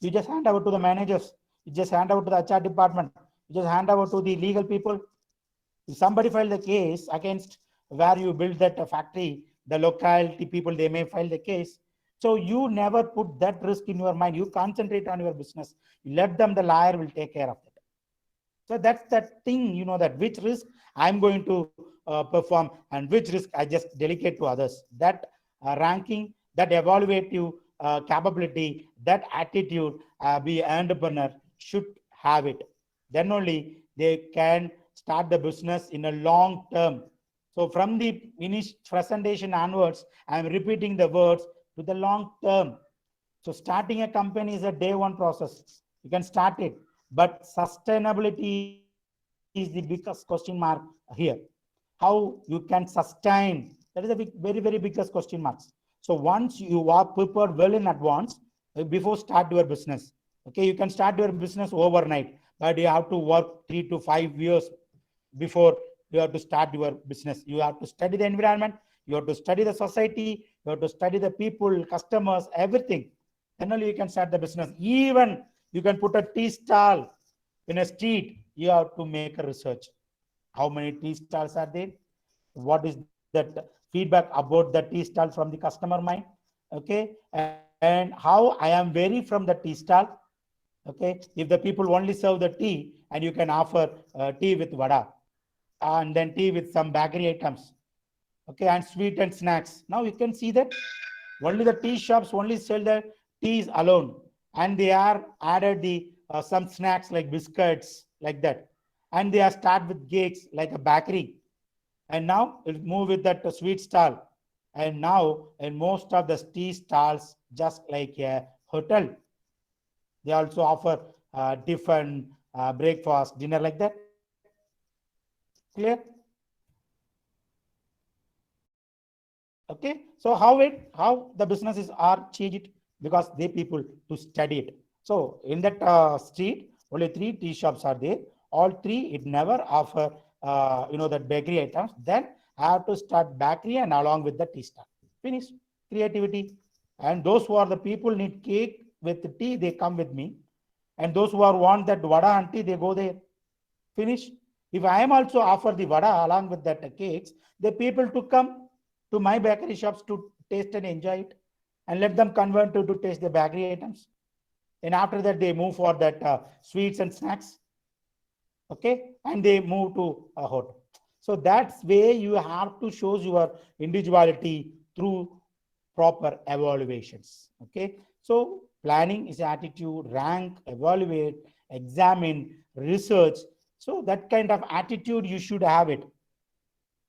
You just hand over to the managers. You just hand over to the HR department. You just hand over to the legal people. If somebody filed the case against where you build that factory, the locality people, they may file the case. So you never put that risk in your mind. You concentrate on your business. You let them, the lawyer will take care of it. So that's that thing, that which risk I'm going to perform and which risk I just delegate to others. That ranking, that evaluative capability, that attitude, be entrepreneur should have it. Then only they can start the business in a long term. So from the presentation onwards, I'm repeating the words to the long term. So starting a company is a day one process. You can start it, but sustainability is the biggest question mark here. How you can sustain, that is a very biggest question marks. So once you are prepared well in advance, before start your business, okay, you can start your business overnight, but you have to work 3 to 5 years before you have to start your business. You have to study the environment, you have to study the society, you have to study the people, customers, everything. Then only you can start the business. Even you can put a tea stall in a street, you have to make a research. How many tea stalls are there? What is that feedback about the tea stall from the customer mind? Okay, and how I am vary from the tea stall. Okay, if the people only serve the tea and you can offer tea with vada and then tea with some bakery items, okay, and sweet and snacks. Now you can see that only the tea shops only sell the teas alone, and they are added the some snacks like biscuits like that, and they are start with cakes like a bakery, and now it move with that sweet stall, and now in most of the tea stalls just like a hotel, they also offer different breakfast, dinner like that. Clear? Okay, so how the businesses are changed because they people to study it. So in that street only 3 tea shops are there. All 3 it never offer that bakery items. Then I have to start bakery and along with the tea stall. Finish creativity. And those who are the people need cake with the tea, they come with me. And those who are want that vada and tea, they go there. Finish. If I am also offer the vada along with that cakes, the people to come to my bakery shops to taste and enjoy it, and let them convert to taste the bakery items. And after that, they move for that sweets and snacks. Okay, and they move to a hotel. So that's way you have to show your individuality through proper evaluations. Okay, so planning is attitude, rank, evaluate, examine, research. So that kind of attitude you should have it.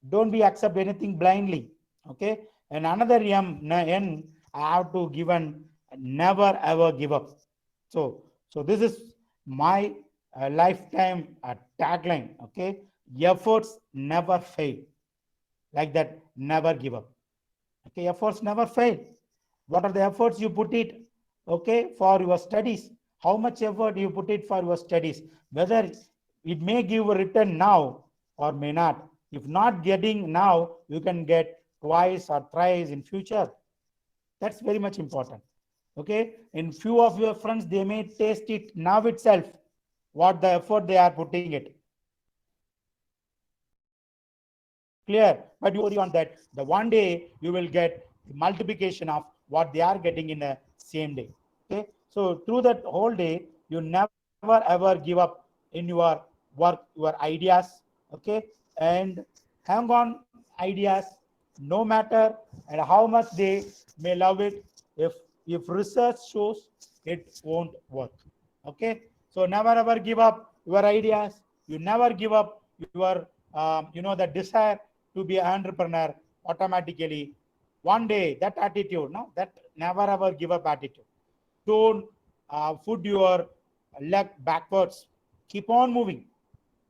Don't be accept anything blindly. Okay, and another N I have to given never ever give up. So this is my lifetime tagline. Okay, efforts never fail. Like that, never give up. Okay, efforts never fail. What are the efforts you put it? Okay, for your studies. How much effort you put it for your studies? Whether it may give a return now or may not. If not getting now, you can get twice or thrice in future. That's very much important. Okay, in few of your friends, they may taste it now itself, what the effort they are putting it. Clear, but you worry on that. The one day you will get the multiplication of what they are getting in the same day. Okay, so through that whole day, you never ever give up in your work, your ideas. Okay, and hang on ideas, no matter and how much they may love it. If research shows it won't work. Okay, so never ever give up your ideas. You never give up your the desire to be an entrepreneur. Automatically one day that attitude, no, that never ever give up attitude. Don't put your leg backwards, keep on moving.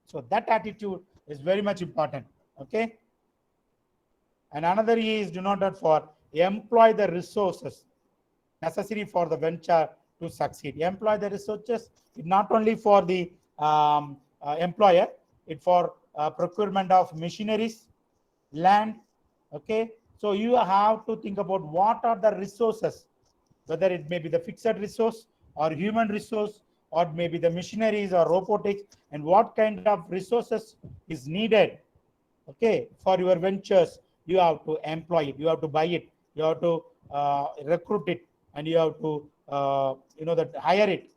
So that attitude is very much important. Okay, and another is do not for employ the resources necessary for the venture to succeed. Employ the resources, not only for the employer, it for procurement of machineries, land. Okay, so you have to think about what are the resources, whether it may be the fixed resource or human resource, or maybe the machineries or robotics, and what kind of resources is needed. Okay, for your ventures, you have to employ it, you have to buy it, you have to recruit it, and you have to that hire it.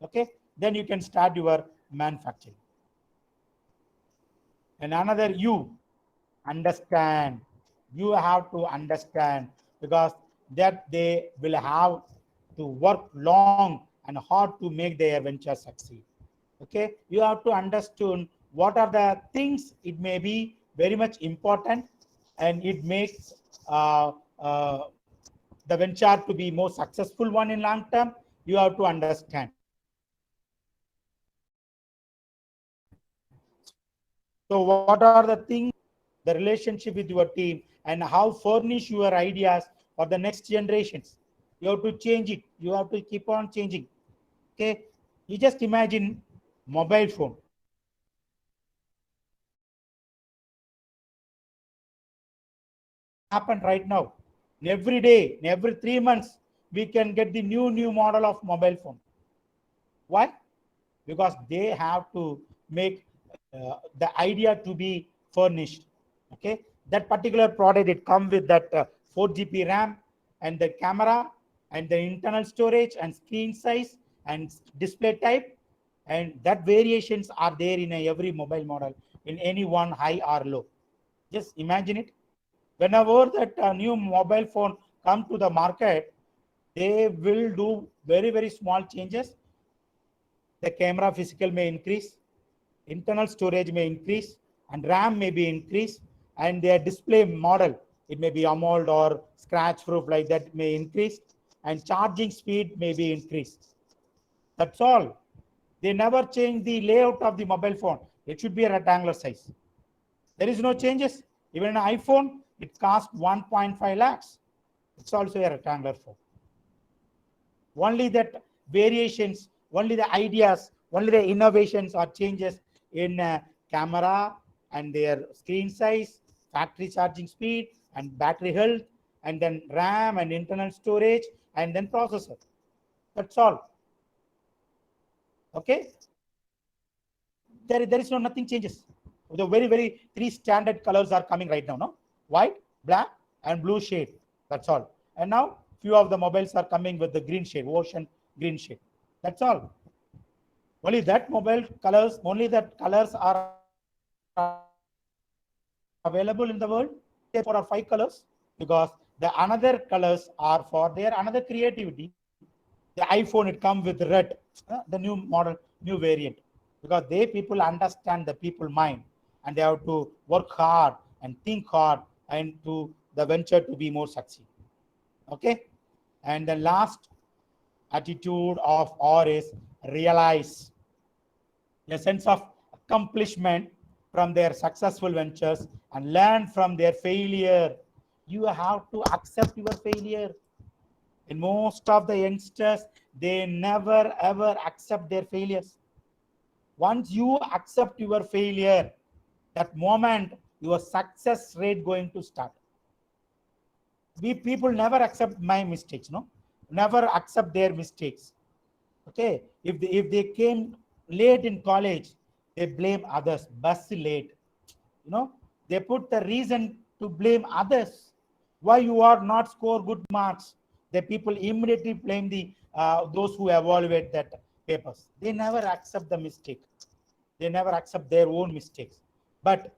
Okay, then you can start your manufacturing. And another, you understand, you have to understand, because that they will have to work long and hard to make their venture succeed. Okay, you have to understand what are the things it may be very much important, and it makes the venture to be more successful one in long term. You have to understand. So what are the things, the relationship with your team, and how furnish your ideas for the next generations. You have to change it, you have to keep on changing. Okay, you just imagine mobile phone. Happen right now. Every day, every 3 months, we can get the new model of mobile phone. Why? Because they have to make the idea to be furnished. Okay, that particular product, it come with that 4 GB RAM and the camera and the internal storage and screen size and display type, and that variations are there in every mobile model, in any one high or low. Just imagine it. Whenever that new mobile phone come to the market, they will do very, very small changes. The camera physical may increase, internal storage may increase, and RAM may be increased, and their display model, it may be AMOLED or scratch proof like that, may increase, and charging speed may be increased. That's all. They never change the layout of the mobile phone. It should be a rectangular size. There is no changes. Even an iPhone, it costs 1.5 lakhs. It's also a rectangular phone. Only that variations, only the ideas, only the innovations or changes in camera and their screen size, factory charging speed, and battery health, and then RAM and internal storage, and then processor. That's all. Okay. There is no nothing changes. The very three standard colors are coming right now. No, white, black, and blue shade. That's all. And now few of the mobiles are coming with the green shade, ocean green shade. That's all. Only that mobile colors, only that colors are available in the world. 4 or 5 colors, because the another colors are for their another creativity. The iPhone, it comes with red, the new model, new variant, because they people understand the people mind, and they have to work hard and think hard and to the venture to be more succeed. Okay. And the last attitude of R is realize, a sense of accomplishment from their successful ventures and learn from their failure. You have to accept your failure. And most of the youngsters, they never ever accept their failures. Once you accept your failure, that moment your success rate going to start. We people never accept my mistakes, no, never accept their mistakes. Okay, if they came late in college, they blame others. Bus late, they put the reason to blame others. Why you are not score good marks? The people immediately blame the those who evaluate that papers. They never accept the mistake. They never accept their own mistakes. But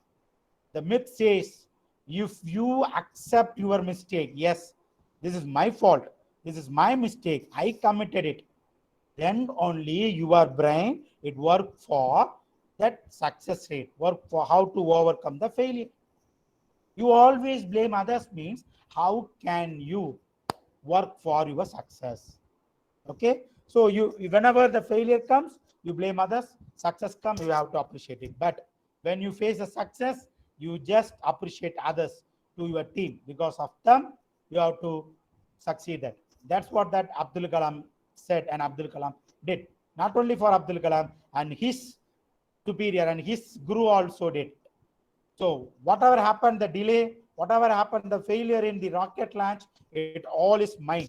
the myth says, if you accept your mistake, yes, this is my fault, this is my mistake, I committed it, then only your brain, it work for that success rate, work for how to overcome the failure. You always blame others means how can you work for your success? Okay, so you, whenever the failure comes, you blame others. Success comes, you have to appreciate it. But when you face a success, you just appreciate others to your team, because of them you have to succeed. That's what that Abdul Kalam said, and Abdul Kalam did. Not only for Abdul Kalam, and his superior and his guru also did. So whatever happened, the delay, whatever happened, the failure in the rocket launch, it all is mine.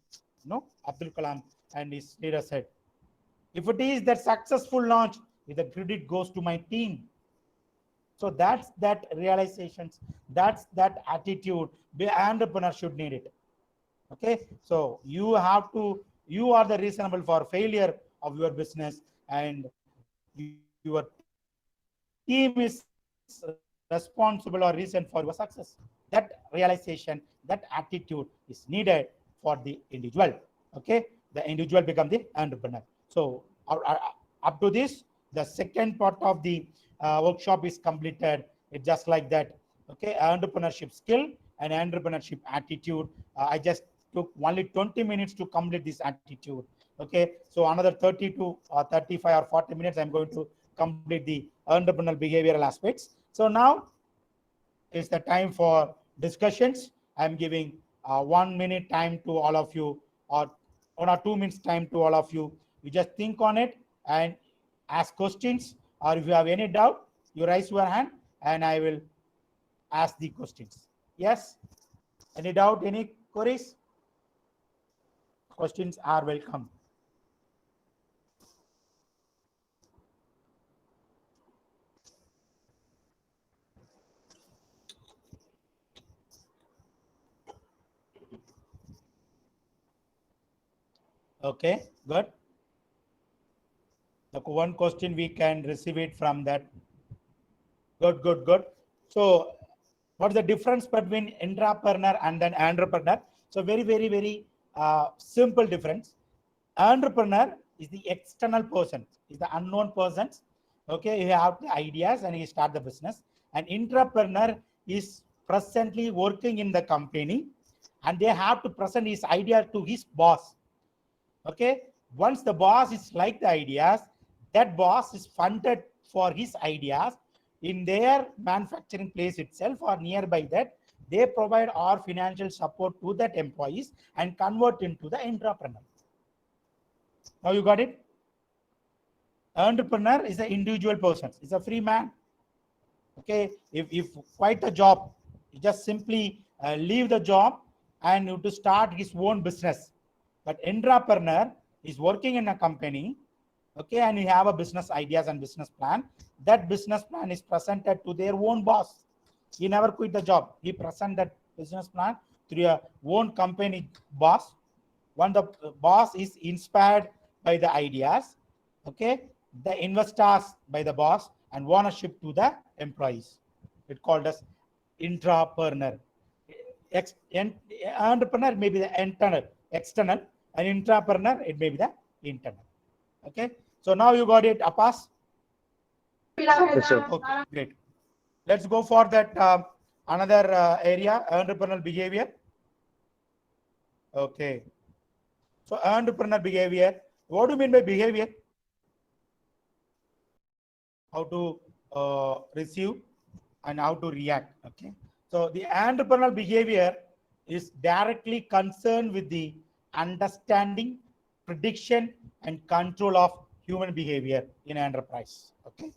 Abdul Kalam and his leader said, if it is that successful launch, the credit goes to my team. So that's that realizations, that's that attitude. The entrepreneur should need it. Okay, so you have to, you are the reasonable for failure of your business, and your team is responsible or reason for your success. That realization, that attitude is needed for the individual. Okay, the individual become the entrepreneur. So up to this, the second part of the workshop is completed. It's just like that. Okay, entrepreneurship skill and entrepreneurship attitude. I just took only 20 minutes to complete this attitude. Okay, so another 30 to 35 or 40 minutes, I'm going to complete the entrepreneurial behavioral aspects. So now is the time for discussions. I'm giving 1 minute time to all of you, or 1 or 2 minutes time to all of you. You just think on it and ask questions, or if you have any doubt, you raise your hand and I will ask the questions. Yes, any doubt, any queries? Questions are welcome. Okay, good. one question we can receive it from that. Good, good, good. So what's the difference between intrapreneur and then entrepreneur? So very simple difference. Entrepreneur is the external person, is the unknown person. Okay, he have the ideas and he start the business. And intrapreneur is presently working in the company and they have to present his idea to his boss. Okay, once the boss is like the ideas, that boss is funded for his ideas in their manufacturing place itself or nearby that. They provide our financial support to that employees and convert into the entrepreneur. Now you got it? Entrepreneur is an individual person, is a free man. Okay, if quite a job, you just simply leave the job and you to start his own business. But entrepreneur is working in a company, okay, and you have a business ideas and business plan. That business plan is presented to their own boss. He never quit the job. He present that business plan to your own company boss. When the boss is inspired by the ideas, okay, the investors by the boss and ownership to the employees. It called as intrapreneur. Entrepreneur may be the internal, external, and intrapreneur it may be the internal. Okay, so now you got it, Apas. Yes, sir. Okay, great. Let's go for that another area, entrepreneurial behavior. Okay. So entrepreneurial behavior. What do you mean by behavior? How to receive and how to react. Okay. So the entrepreneurial behavior is directly concerned with the understanding, prediction, and control of human behavior in enterprise. Okay.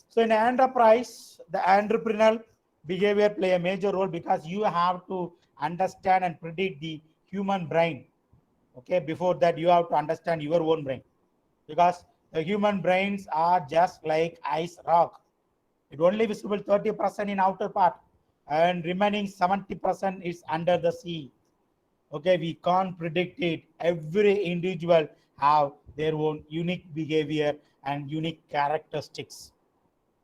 So in enterprise, the entrepreneurial behavior play a major role because you have to understand and predict the human brain. Okay, before that you have to understand your own brain because the human brains are just like ice rock. It only visible 30% in outer part and remaining 70% is under the sea. Okay, we can't predict it. Every individual have their own unique behavior and unique characteristics.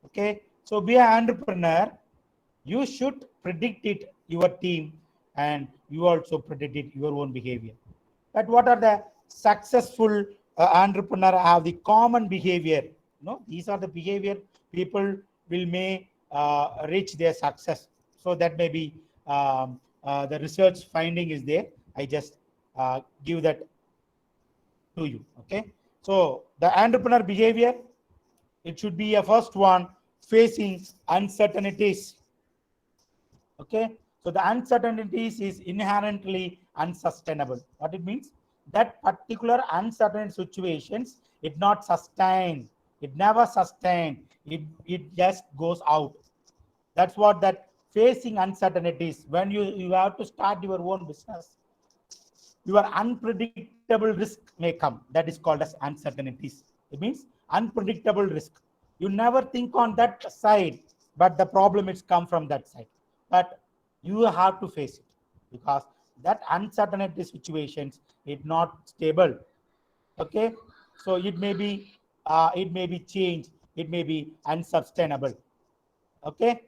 Okay, so be an entrepreneur. You should predict it, your team, and you also predict it, your own behavior. But what are the successful entrepreneur have the common behavior? These are the behavior people will may reach their success. So that may be the research finding is there. I just give that to you. Okay, so the entrepreneur behavior, it should be a first one, facing uncertainties. Okay, so the uncertainties is inherently unsustainable. What it means? That particular uncertain situations, it not sustain, it never sustain, it just goes out. That's what that facing uncertainties. When you have to start your own business, your unpredictable risk may come. That is called as uncertainties. It means unpredictable risk. You never think on that side, but the problem is come from that side. But you have to face it because that uncertainty situations is not stable. Okay, so it may be changed, it may be unsustainable. Okay,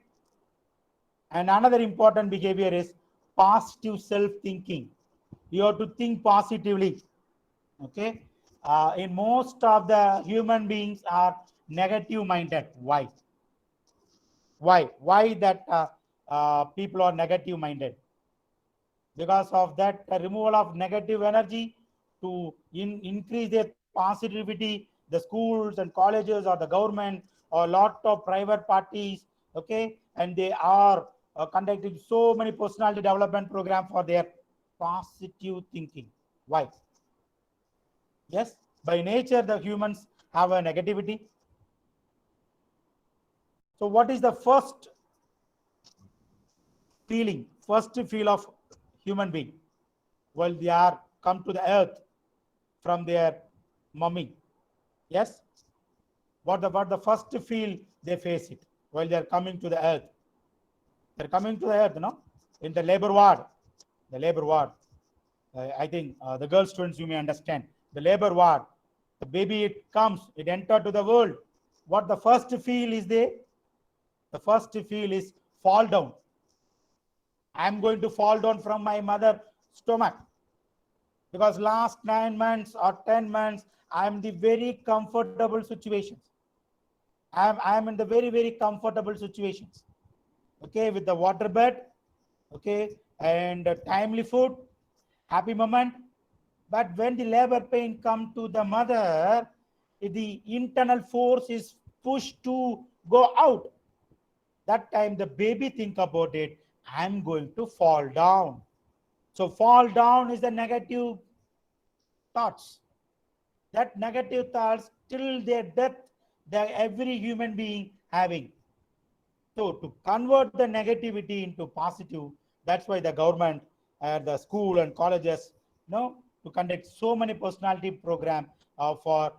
and another important behavior is positive self-thinking. You have to think positively. Okay, in most of the human beings are negative minded. Why that people are negative minded? Because of that removal of negative energy to increase their positivity, the schools and colleges or the government or a lot of private parties, okay, and they are conducting so many personality development program for their positive thinking. Why? Yes, by nature the humans have a negativity. So what is the first feel of human being? Well, they are come to the earth from their mummy. Yes, what the first feel they face it while they are coming to the earth? They're coming to the earth, in the labor ward. I think the girl students, you may understand the labor ward. The baby, it comes, it entered to the world. What the first feel is there? The first feel is fall down. I am going to fall down from my mother stomach, because last 9 months or 10 months, I am the very comfortable situations. I am in the very comfortable situations. Okay, with the water bed, okay, and timely food, happy moment. But when the labor pain come to the mother, the internal force is pushed to go out. That time the baby think about it, I'm going to fall down. So fall down is the negative thoughts. That negative thoughts till their death, that every human being having. So to convert the negativity into positive, that's why the government, the school and colleges, to conduct so many personality program for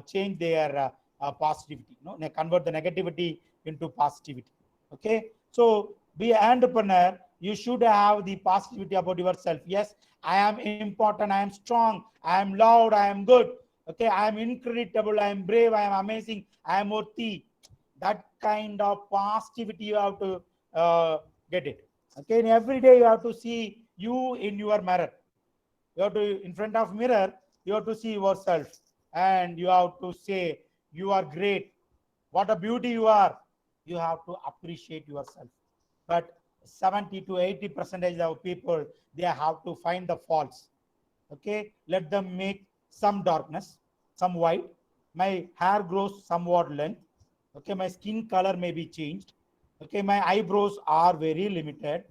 change their positivity. They convert the negativity into positivity. Okay, so be an entrepreneur. You should have the positivity about yourself. Yes, I am important. I am strong. I am loud. I am good. Okay, I am incredible. I am brave. I am amazing. I am worthy. That kind of positivity you have to get it. Okay, and every day you have to see you in your mirror. You have to, in front of mirror, you have to see yourself, and you have to say you are great. What a beauty you are. You have to appreciate yourself. But 70 to 80% of people, they have to find the faults. Okay, let them make some darkness, some white. My hair grows somewhat length. Okay, my skin color may be changed. Okay, my eyebrows are very limited.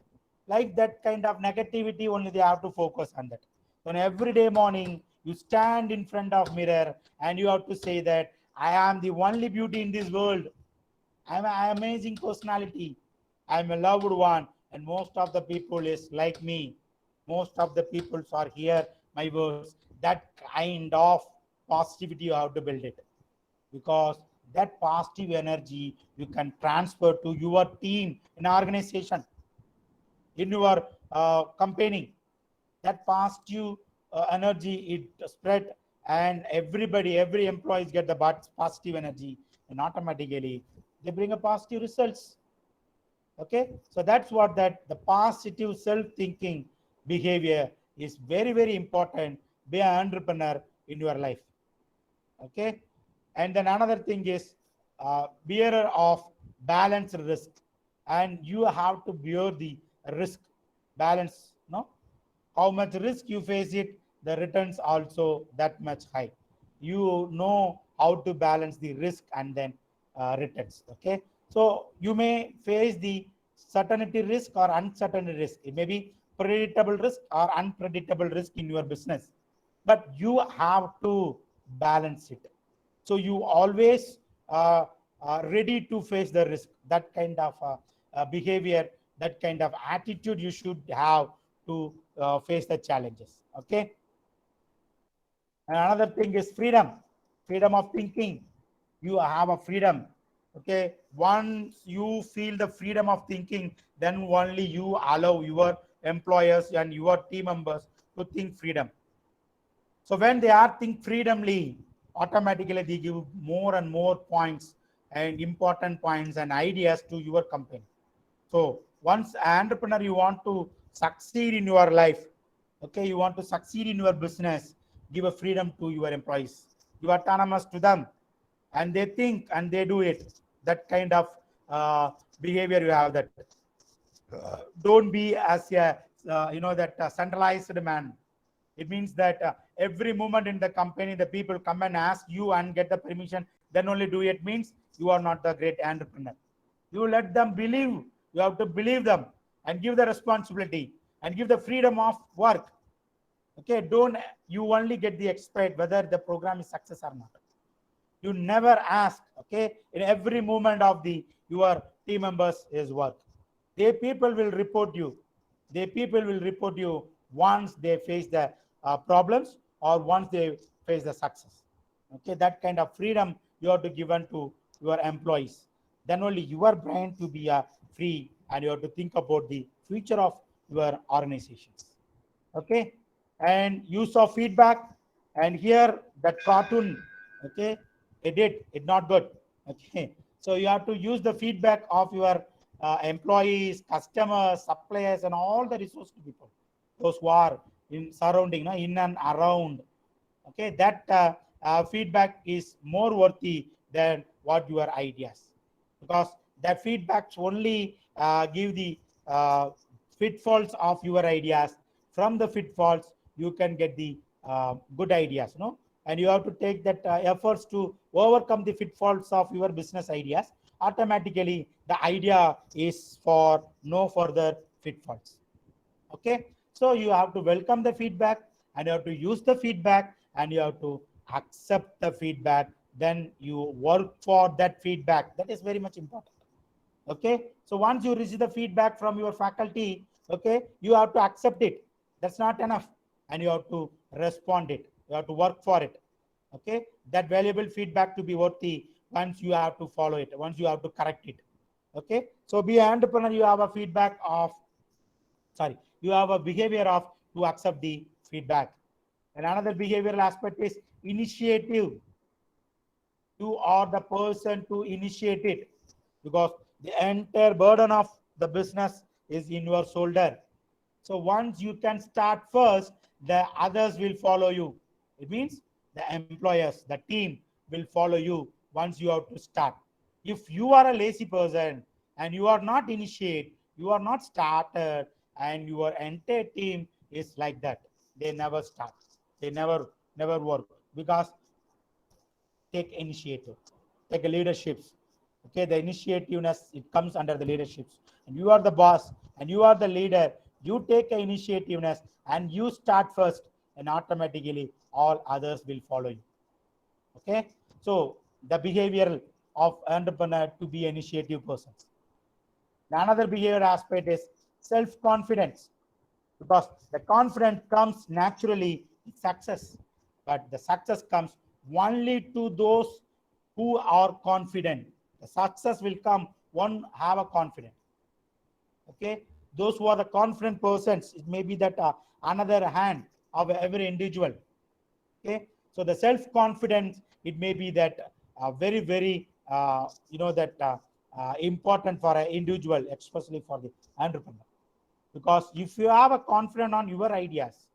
Like that kind of negativity, only they have to focus on that. So on every day morning, you stand in front of mirror and you have to say that I am the only beauty in this world. I am an amazing personality. I am a loved one, and most of the people is like me. Most of the people are here, my words. That kind of positivity you have to build it, because that positive energy you can transfer to your team in organization, in your company. That positive energy, it spread, and every employees get the positive energy, and automatically they bring a positive results. Okay, so that's what that the positive self-thinking behavior is very important. Be an entrepreneur in your life. Okay, and then another thing is bearer of balanced risk, and you have to bear the risk balance. No, how much risk you face it, the returns also that much high. You know how to balance the risk and then returns. Okay, so you may face the certainty risk or uncertainty risk. It may be predictable risk or unpredictable risk in your business, but you have to balance it. So you always are ready to face the risk. That kind of behavior, that kind of attitude you should have to face the challenges. Okay, and another thing is freedom of thinking. You have a freedom. Okay, once you feel the freedom of thinking, then only you allow your employers and your team members to think freedom. So when they are think freedomly, automatically they give more and more points and important points and ideas to your company. So once an entrepreneur, you want to succeed in your life, okay, you want to succeed in your business, give a freedom to your employees. You are autonomous to them, and they think and they do it. That kind of behavior you have. That don't be as a that centralized man. It means that every moment in the company, the people come and ask you and get the permission, then only do it, means you are not the great entrepreneur. You let them believe. You have to believe them and give the responsibility and give the freedom of work. Okay, don't you only get the expert whether the program is success or not. You never ask. Okay, in every moment of the your team members is work. They people will report you. They people will report you once they face the problems or once they face the success. Okay, that kind of freedom you have to given to your employees. Then only your brain to be free, and you have to think about the future of your organizations. Okay, and use of feedback. And here that cartoon Okay, it not good. Okay, so you have to use the feedback of your employees, customers, suppliers, and all the resource people, those who are in surrounding, in and around. Okay, that feedback is more worthy than what your ideas, because that feedbacks only give the pitfalls of your ideas. From the pitfalls you can get the good ideas, and you have to take that efforts to overcome the pitfalls of your business ideas. Automatically the idea is for no further pitfalls. Okay, so you have to welcome the feedback, and you have to use the feedback, and you have to accept the feedback. Then you work for that feedback. That is very much important. Okay, so once you receive the feedback from your faculty, okay, you have to accept it. That's not enough, and you have to respond it. You have to work for it. Okay, that valuable feedback to be worthy, once you have to follow it, once you have to correct it. Okay, so be an entrepreneur, you have a feedback of, you have a behavior of to accept the feedback. And another behavioral aspect is initiative. You are the person to initiate it, because the entire burden of the business is in your shoulder. So once you can start first, the others will follow you. It means the employers, the team will follow you once you have to start. If you are a lazy person and you are not initiate, you are not started, and your entire team is like that, they never start, they never work, because take initiative, take a leaderships. Okay, the initiativeness, it comes under the leaderships, and you are the boss and you are the leader. You take a initiativeness and you start first, and automatically all others will follow you. Okay, so the behavioral of entrepreneur to be initiative persons. Another behavior aspect is self-confidence, because the confidence comes naturally with success, but the success comes only to those who are confident. The success will come one have a confidence. Okay, those who are the confident persons, it may be that another hand of every individual. Okay, so the self-confidence, it may be that very that important for an individual, especially for the entrepreneur. Because if you have a confidence on your ideas,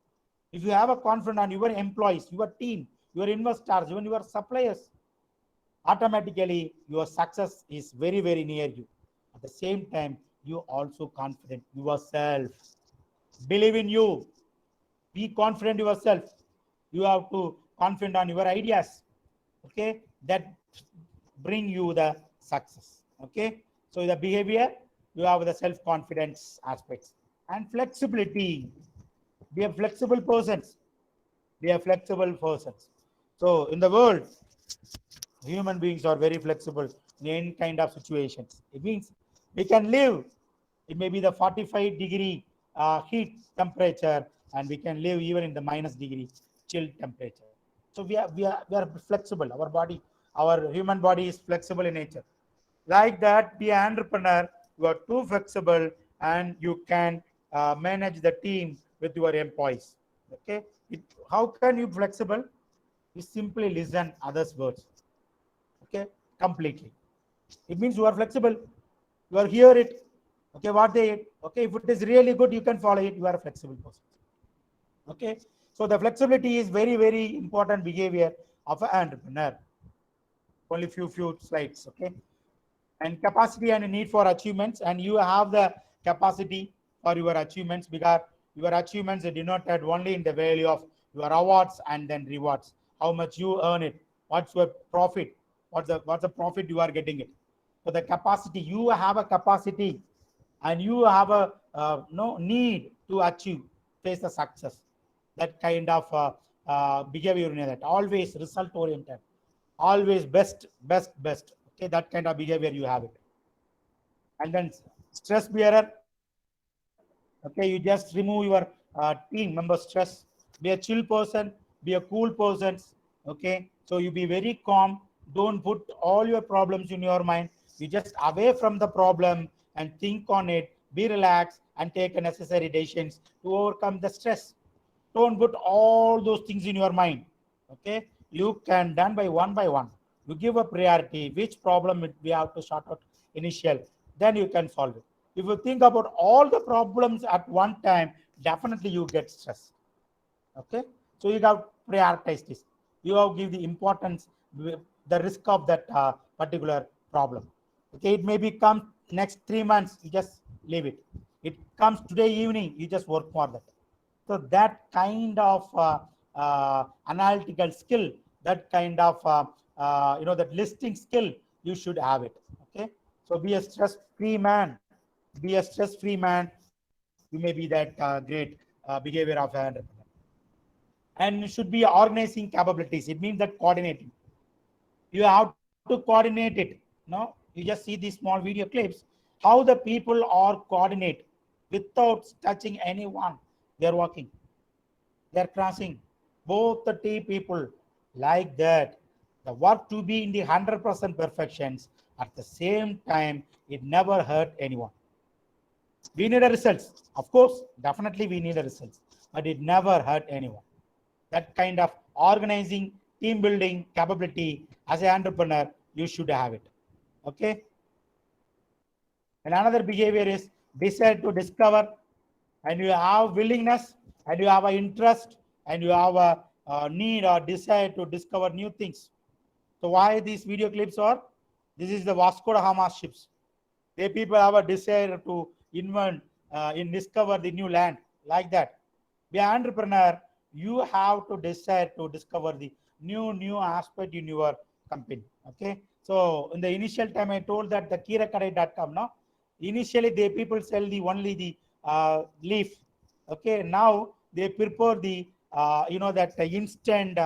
if you have a confidence on your employees, your team, your investors, even your suppliers, automatically your success is very near you. At the same time, you also confident yourself. Believe in you. Be confident yourself. You have to confident on your ideas. Okay, that bring you the success. Okay, so the behavior, you have the self-confidence aspects. And flexibility. Be a flexible persons. Be a flexible persons. So in the world, human beings are very flexible in any kind of situations. It means we can live. It may be the 45-degree heat temperature, and we can live even in the -degree chill temperature. So we are flexible. Our body, our human body is flexible in nature. Like that, be an entrepreneur. You are too flexible, and you can manage the team with your employees. Okay, how can you flexible? You simply listen others' words. Okay, completely. It means you are flexible. You are hear it. Okay, what they eat. Okay, if it is really good, you can follow it. You are a flexible person. Okay, so the flexibility is very important behavior of an entrepreneur. Only few slides. Okay, and capacity and need for achievements, and you have the capacity for your achievements, because your achievements are denoted only in the value of your awards and then rewards. How much you earn it, what's your profit, what's the profit you are getting it. So the capacity, you have a capacity, and you have a no need to achieve, face the success. That kind of behavior, that always result oriented, always best. Okay, that kind of behavior you have it. And then stress bearer. Okay, you just remove your team member stress. Be a chill person, be a cool person. Okay, so you be very calm. Don't put all your problems in your mind. You just away from the problem and think on it. Be relaxed and take a necessary decisions to overcome the stress. Don't put all those things in your mind. Okay, you can done by one. You give a priority, which problem we have to sort out initial, then you can solve it. If you think about all the problems at one time, definitely you get stressed. Okay, so you have prioritize this. You have give the importance, the risk of that particular problem. Okay, it maybe come next 3 months, you just leave it. It comes today evening, you just work for that. So that kind of analytical skill, that kind of that listing skill, you should have it. Okay, so be a stress-free man. Be a stress-free man. You may be that great behavior of an entrepreneur. And it should be organizing capabilities. It means that coordinating. You have to coordinate it. No, you just see these small video clips, how the people are coordinate without touching anyone. They're walking, they're crossing, both the two people, like that. The work to be in the 100% perfections. At the same time, it never hurt anyone. We need a results. Of course, definitely we need a results, but it never hurt anyone. That kind of organizing, team building capability as an entrepreneur, you should have it. Okay. And another behavior is desire to discover, and you have willingness, and you have an interest, and you have a need or desire to discover new things. So why these video clips are? This is the Vasco da Gama ships. They people have a desire to invent, discover the new land, like that. Be an entrepreneur, you have to desire to discover the new aspect in your company. Okay, so in the initial time I told that the kirakadai.com, no, initially they people sell the only the leaf. Okay, now they prepare the that instant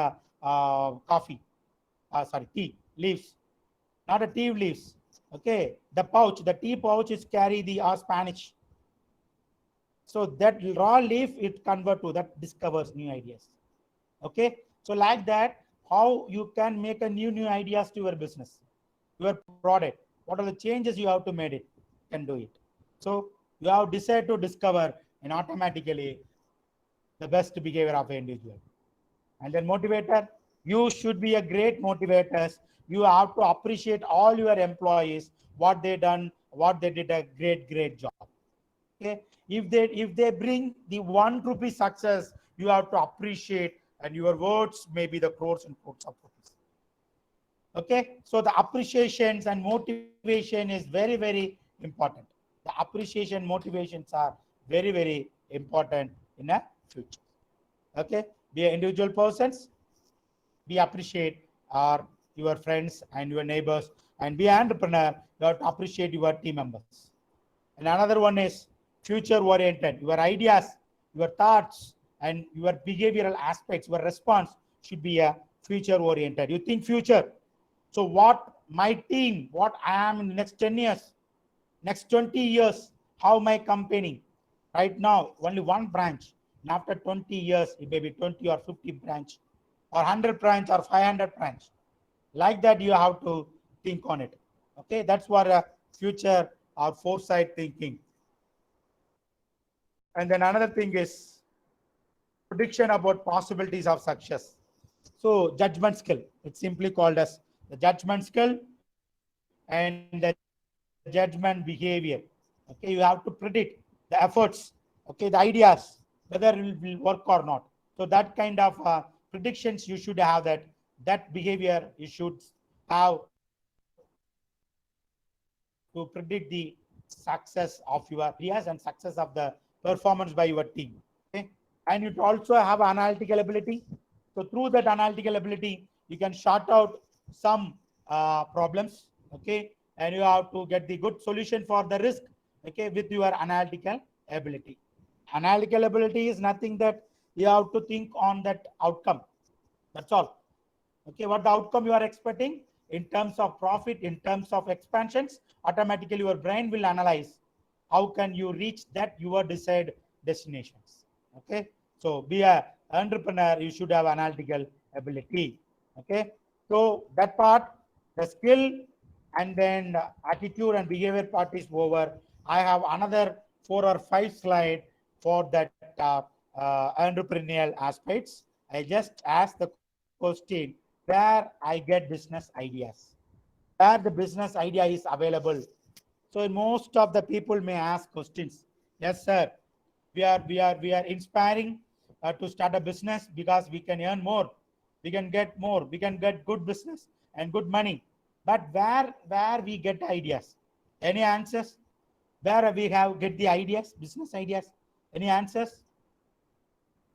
coffee, tea leaves, not a tea leaves. Okay, the pouch, the tea pouch is carry the Spanish. So that raw leaf, it convert to that discovers new ideas. Okay, so like that, how you can make a new ideas to your business, your product. What are the changes you have to make it? Can do it. So you have decided to discover, and automatically the best behavior of an individual. And then motivator, you should be a great motivators. You have to appreciate all your employees, what they done, what they did a great job. Okay, if they bring the 1 rupee success, you have to appreciate, and your words may be the crores and crores of rupees. Okay, so the appreciations and motivation is very important. The appreciation motivations are very important in a future. Okay, be an individual persons, be appreciate your friends and your neighbors, and be an entrepreneur, you have to appreciate your team members. And another one is future oriented. Your ideas, your thoughts, and your behavioral aspects, your response should be a future oriented. You think future. So what my team, what I am in the next 10 years, next 20 years, how my company, right now, only one branch. And after 20 years, it may be 20 or 50 branch, or 100 branch, or 500 branch. Like that, you have to think on it. Okay, that's what a future or foresight thinking. And then another thing is prediction about possibilities of success. So judgment skill, it's simply called as the judgment skill and the judgment behavior. Okay, you have to predict the efforts, okay, the ideas, whether it will work or not. So that kind of predictions, you should have that behavior you should have to predict the success of your ideas and success of the performance by your team. Okay, and you also have analytical ability. So through that analytical ability, you can sort out some problems. Okay, and you have to get the good solution for the risk. Okay, with your analytical ability. Analytical ability is nothing that you have to think on that outcome. That's all. Okay, what the outcome you are expecting in terms of profit, in terms of expansions, automatically your brain will analyze how can you reach that your desired destinations. Okay, so be a entrepreneur, you should have analytical ability. Okay, so that part, the skill, and then the attitude and behavior part is over. I have another 4 or 5 slide for that entrepreneurial aspects. I just ask the question, where I get business ideas, where the business idea is available. So most of the people may ask questions. Yes, sir. We are inspiring to start a business because we can earn more, we can get more, we can get good business and good money. But where we get ideas? Any answers? Where we have get the ideas, business ideas? Any answers?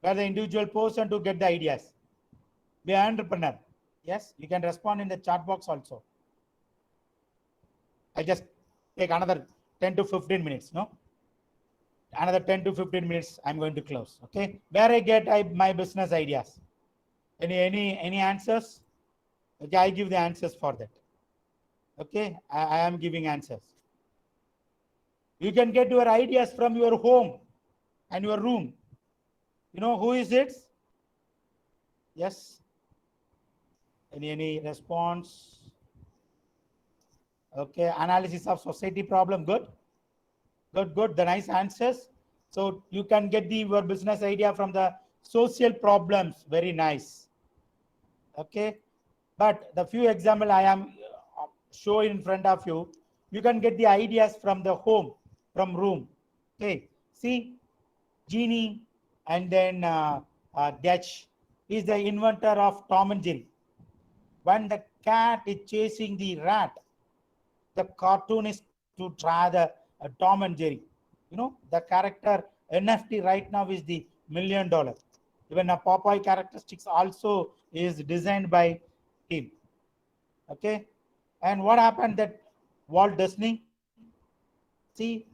Where the individual person to get the ideas? Be an entrepreneur. Yes, you can respond in the chat box also. I just take another 10 to 15 minutes. No, another 10 to 15 minutes. I'm going to close. Okay, where I get my business ideas? Any answers? Okay, I give the answers for that. Okay, I am giving answers. You can get your ideas from your home and your room. You know who is it? Yes. Any response? Okay, analysis of society problem. Good. Good. The nice answers. So you can get your business idea from the social problems. Very nice. Okay, but the few example I am showing in front of you, you can get the ideas from the home, from room. Okay, see, Genie and then Dutch is the inventor of Tom and Jerry. When the cat is chasing the rat, the cartoonist to try the Tom and Jerry. You know, the character NFT right now is the $1,000,000. Even a Popeye characteristics also is designed by him. Okay, and what happened that Walt Disney? See,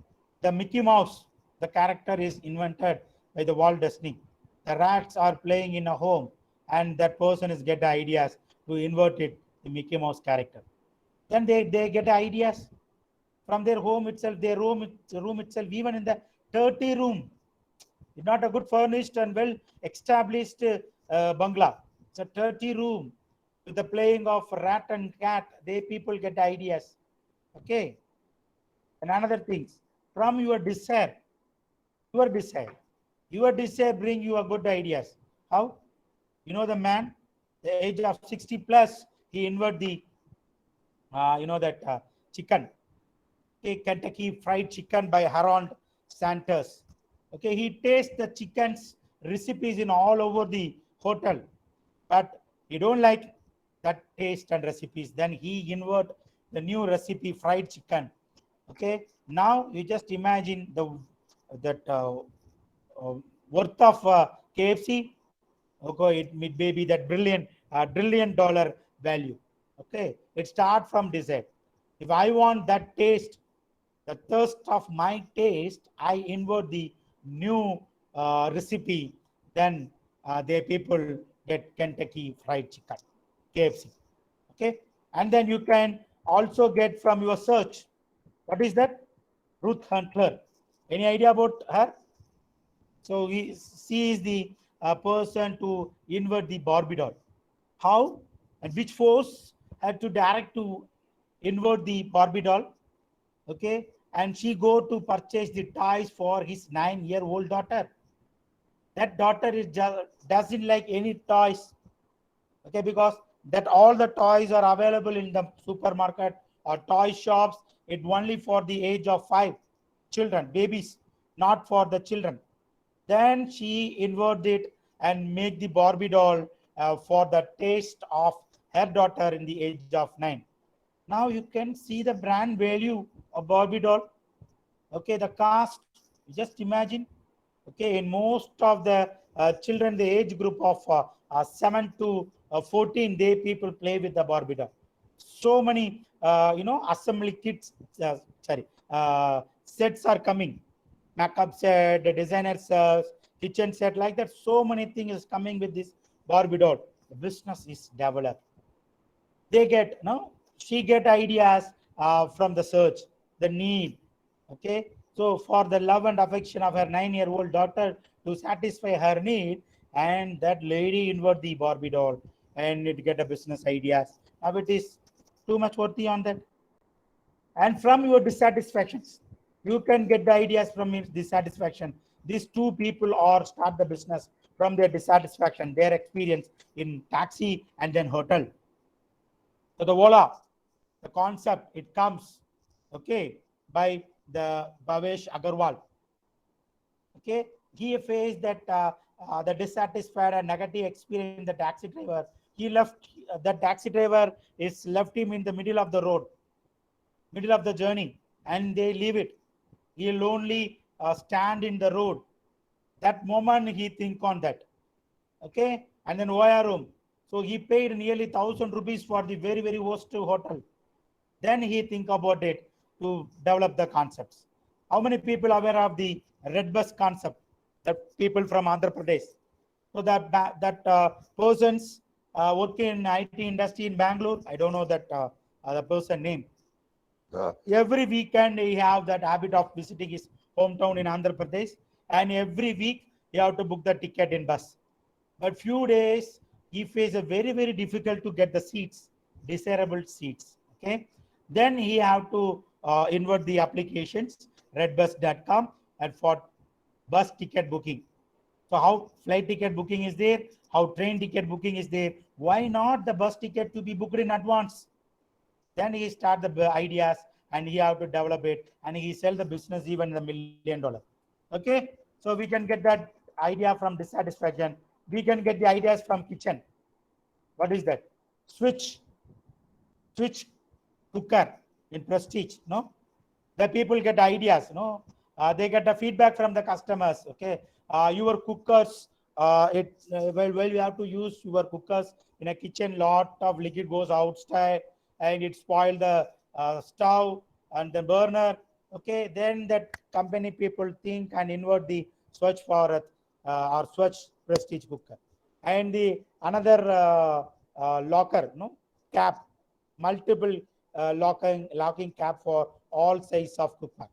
the Mickey Mouse, the character is invented by the Walt Disney. The rats are playing in a home, and that person is get ideas to invert it the Mickey Mouse character. Then they get ideas from their home itself, their room itself, even in the dirty room. It's not a good furnished and well established bungalow. It's a dirty room with the playing of rat and cat. They people get ideas. Okay. And another things from your desire, your desire, your desire bring you a good ideas. How? You know the man, the age of 60 plus, he invert the that chicken. Okay, Kentucky Fried Chicken by Harold Sanders. Okay, he tastes the chicken's recipes in all over the hotel, but he don't like that taste and recipes. Then he invert the new recipe fried chicken. Okay, now you just imagine that worth of KFC. Okay, it may be that $1 trillion value. Okay, it starts from desire. If I want that taste, the thirst of my taste, I invert the new recipe. Then the people get Kentucky Fried Chicken, KFC. Okay, and then you can also get from your search. What is that? Ruth Handler. Any idea about her? So she is the person to invert the Barbie doll. How and which force had to direct to invert the Barbie doll? Okay, and she go to purchase the toys for his 9-year-old daughter. That daughter is doesn't like any toys. Okay, because that all the toys are available in the supermarket or toy shops. It only for the age of 5 children, babies, not for the children. Then she invert it and make the Barbie doll for the taste of her daughter in the age of 9. Now you can see the brand value of Barbie doll. Okay, the cost, just imagine. Okay, in most of the children, the age group of 7 to 14, they people play with the Barbie doll. So many, assembly kits, sets are coming. Makeup set, the designer set, kitchen set, like that. So many things is coming with this Barbie doll. The business is developed. They get, no, she get ideas from the search, the need. Okay, so for the love and affection of her 9-year-old daughter to satisfy her need, and that lady invert the Barbie doll and it get a business ideas. Now it is too much worthy on that. And from your dissatisfactions, you can get the ideas from dissatisfaction. These two people or start the business from their dissatisfaction, their experience in taxi and then hotel. So the Ola, the concept, it comes, okay, by the Bhavesh Agarwal. Okay, he faced that the dissatisfied and negative experience. The taxi driver, he left. The taxi driver is left him in the middle of the road, middle of the journey, and they leave it. He'll only stand in the road. That moment he think on that. Okay, and then OIR room. So he paid nearly 1,000 rupees for the very worst hotel. Then he think about it to develop the concepts. How many people are aware of the red bus concept? The people from Andhra Pradesh. So that persons working in IT industry in Bangalore. I don't know that the person name. Every weekend he have that habit of visiting his hometown in Andhra Pradesh, and every week he have to book the ticket in bus. But few days he face a very difficult to get the seats, desirable seats. Okay, then he have to invert the applications redbus.com and for bus ticket booking. So how flight ticket booking is there, how train ticket booking is there, why not the bus ticket to be booked in advance? Then he start the ideas and he have to develop it and he sell the business even the $1 million. Okay, so we can get that idea from dissatisfaction. We can get the ideas from kitchen. What is that? Switch cooker in Prestige. No, the people get ideas. No, they get the feedback from the customers. Okay, your cookers. Well, you have to use your cookers in a kitchen. Lot of liquid goes outside and it spoil the stove and the burner. Okay, then that company people think and invert the Swatch Bharat or Swatch Prestige cooker, and the another locker, no, cap, multiple locking cap for all size of cooker,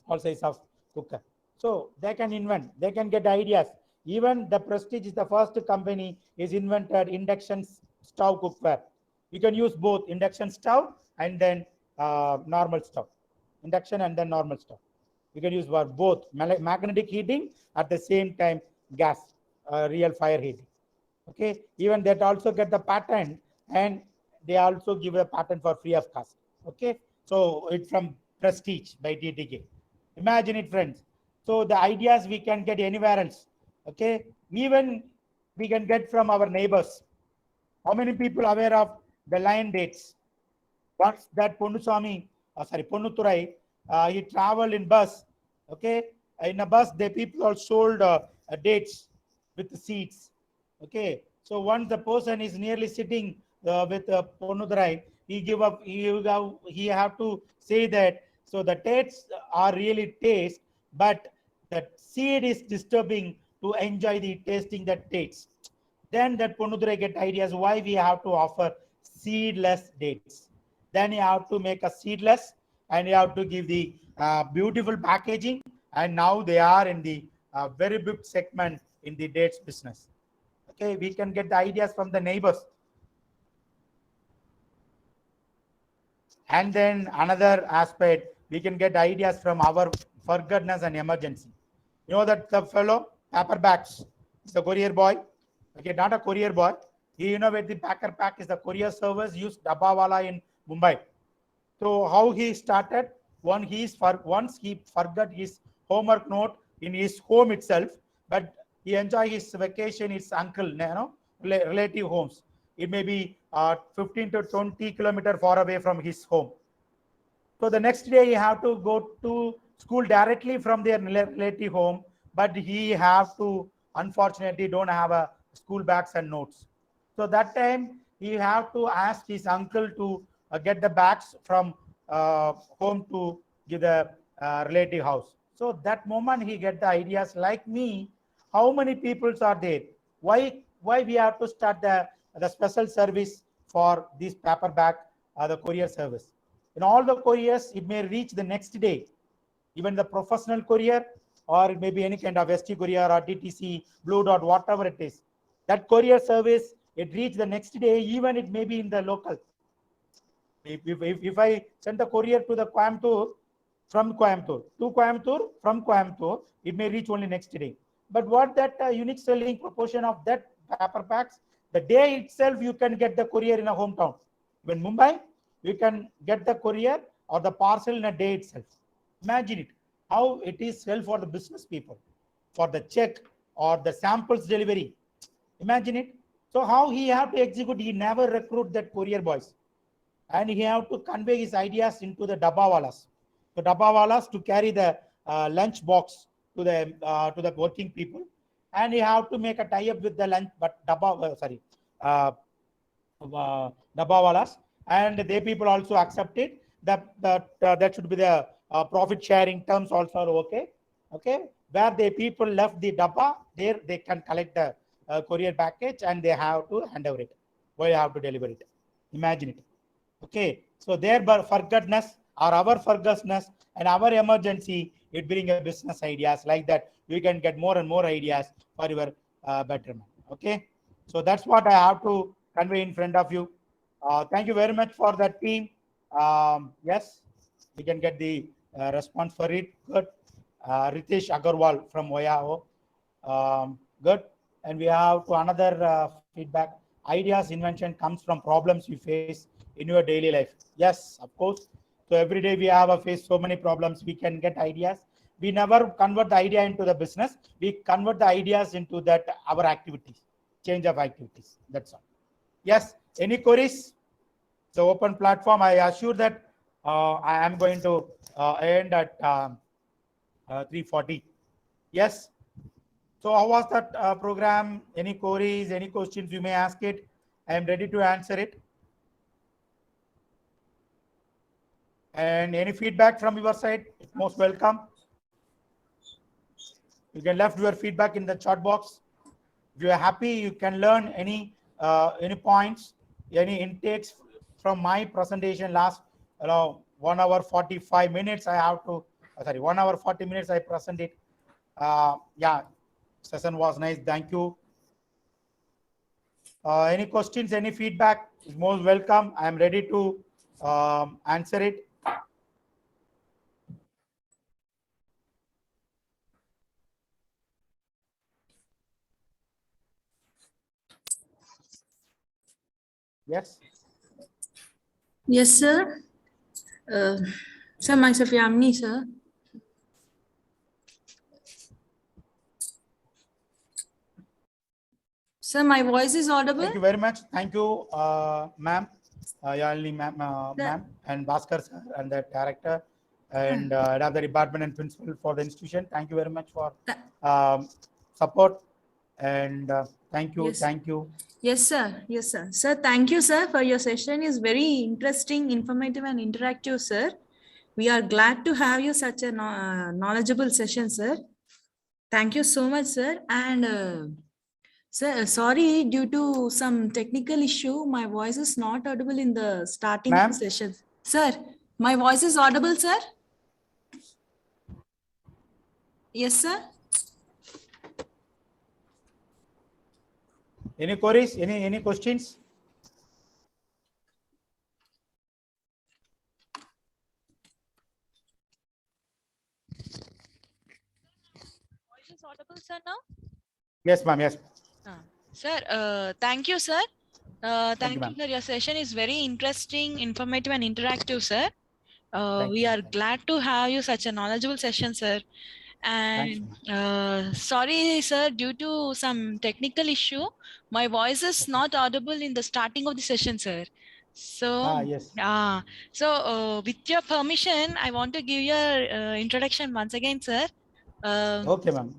all size of cooker. So they can invent, they can get ideas. Even the Prestige is the first company is invented induction stove cookware. You can use both induction stove and then normal stove, induction and then normal stove. You can use for both magnetic heating at the same time gas, real fire heating. Okay, even that also get the patent and they also give a patent for free of cost. Okay, so it's from Prestige by TTK. Imagine it, friends. So the ideas we can get anywhere else. Okay, even we can get from our neighbors. How many people are aware of the lion dates? Once that Ponnuturai, he traveled in bus. Okay, in a bus, the people all sold dates with the seats. Okay, so once the person is nearly sitting with Ponnuturai, he give up. He have to say that. So the dates are really taste, but the seed is disturbing to enjoy the tasting that dates. Then that Ponnuturai get ideas why we have to offer seedless dates. Then you have to make a seedless and you have to give the beautiful packaging. And now they are in the very big segment in the dates business. Okay, we can get the ideas from the neighbors. And then another aspect, we can get ideas from our forgoodness and emergency. You know that the fellow, Paperbacks, is the courier boy. Okay, not a courier boy. He innovated the Packer Pack is the courier service used Dabbawala in Mumbai. So how he started? Once he forgot his homework note in his home itself, but he enjoy his vacation. His uncle, relative homes. It may be 15 to 20 kilometers far away from his home. So the next day he have to go to school directly from their relative home, but he have to unfortunately don't have a school bags and notes. So that time he have to ask his uncle to get the bags from home to give the relative house. So that moment he get the ideas like me. How many peoples are there? Why we have to start the special service for this paperback, the courier service? In all the couriers, it may reach the next day. Even the professional courier, or it may be any kind of ST courier or DTC, Blue Dot, whatever it is. That courier service, it reach the next day, even it may be in the local. If I send the courier to the Coimbatore, from Coimbatore to Coimbatore, from Coimbatore, it may reach only next day. But what that unique selling proportion of that paper packs, the day itself you can get the courier in a hometown. When Mumbai, you can get the courier or the parcel in a day itself. Imagine it, how it is sell for the business people, for the check or the samples delivery. Imagine it. So how he have to execute, he never recruit that courier boys. And he have to convey his ideas into the dabbawalas. The dabbawalas to carry the lunch box to the working people, and he have to make a tie up with the lunch, but uh, dabbawalas, and they people also accept it. That should be the profit sharing terms also are okay. Okay, where the people left the dabba, there they can collect the courier package and they have to hand over it. Why have to deliver it? Imagine it. Okay, so their forgetfulness or our forgetfulness and our emergency, it bring a business ideas like that. You can get more and more ideas for your betterment. Okay, so that's what I have to convey in front of you. Thank you very much for that team. Yes, we can get the response for it. Good. Ritesh Agarwal from Oyao. Good. And we have to another feedback. Ideas invention comes from problems you face in your daily life. Yes, of course. So every day we have a face so many problems. We can get ideas. We never convert the idea into the business. We convert the ideas into that our activities, change of activities. That's all. Yes. Any queries? So open platform. I assure that I am going to end at 3:40. Yes. So how was that program? Any queries, any questions you may ask it. I am ready to answer it. And any feedback from your side, most welcome. You can left your feedback in the chat box. If you are happy, you can learn any points, any intakes from my presentation last 1 hour 45 minutes. I have to 1 hour 40 minutes I present it. Yeah, session was nice. Thank you. Any questions, any feedback is most welcome. I am ready to answer it. Yes. Yes, sir. Sir, myself Yamini, sir. Sir, my voice is audible? Thank you very much. Thank you, ma'am, Yalini ma'am, and Bhaskar sir, and the director, and head of the department and principal for the institution. Thank you very much for support, and thank you, Yes. thank you. Yes, sir. Yes, sir. Sir, thank you, sir, for your session. Is very interesting, informative, and interactive, sir. We are glad to have you such a knowledgeable session, sir. Thank you so much, sir. And sir, sorry, due to some technical issue, my voice is not audible in the starting Ma'am? session. Sir, my voice is audible, sir? Yes, sir. Any queries? Any questions? Voice is audible, sir, now? Yes, ma'am. Yes. Sir, thank you, sir. Thank you, ma'am. sir. Your session is very interesting, informative, and interactive, sir. Thank We you, are ma'am. glad to have you such a knowledgeable session, sir. Thanks, And sorry, sir, due to some technical issue, my voice is not audible in the starting of the session, sir. So, yes. with your permission, I want to give your introduction once again, sir. Okay, ma'am.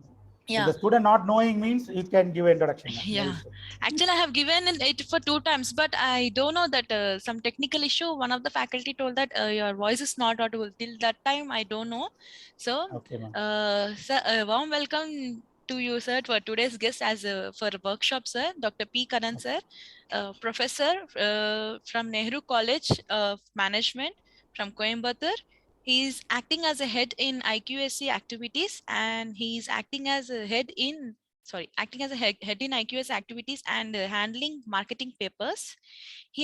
Yeah. If the student not knowing means you can give introduction. Ma'am. Yeah, actually, I have given it for 2 times, but I don't know that some technical issue. One of the faculty told that your voice is not audible. Till that time, I don't know. So, Okay, ma'am. sir, warm welcome to you, sir, for today's guest as for a workshop, sir, Dr. P. Kanan, sir, professor from Nehru College of Management from Coimbatore. He's acting as a head in IQSC activities, and he's acting as a head in head in IQS activities and handling marketing papers. He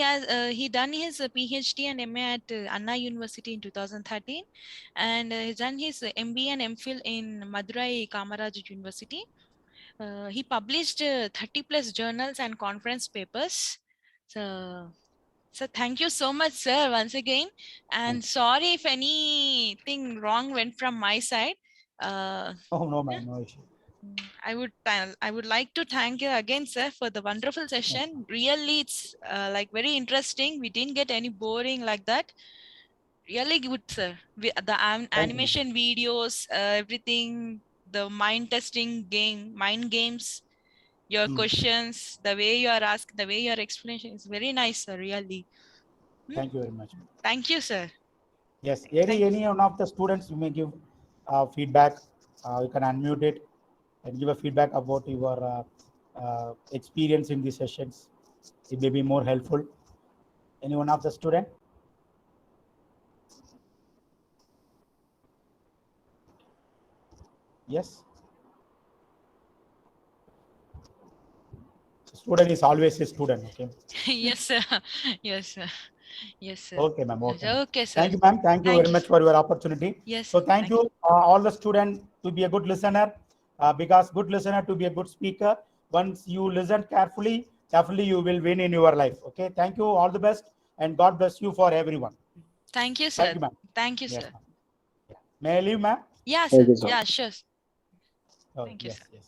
done his PhD and MA at Anna University in 2013, and he's done his MBA and MPhil in Madurai Kamaraj University. He published 30 plus journals and conference papers. So thank you so much, sir, once again. And sorry if anything wrong went from my side. Oh, no, ma'am, no issue. I would like to thank you again, sir, for the wonderful session. Really, it's like very interesting. We didn't get any boring like that. Really good, sir. The animation videos, everything, the mind testing game, mind games, your questions, the way you are asked, the way your explanation is very nice, sir. Really. Thank you very much. Thank you, sir. Yes, any one of the students, you may give feedback. You can unmute it and give a feedback about your experience in these sessions. It may be more helpful. Any one of the student? Yes. Student is always a student. Okay. Yes, sir. Yes, sir. Yes, sir. Okay, ma'am. Okay. Okay, sir. Thank you, ma'am. Thank you very much for your opportunity. Yes. So thank you all the students to be a good listener, because good listener to be a good speaker. Once you listen carefully, you will win in your life. Okay. Thank you. All the best, and God bless you for everyone. Thank you, sir. Thank you, ma'am. Thank you, Yes, sir. May I leave, ma'am? Yeah, Thank sir. you, sir. Yeah, sure. Oh, Thank you, yes, sir. yes.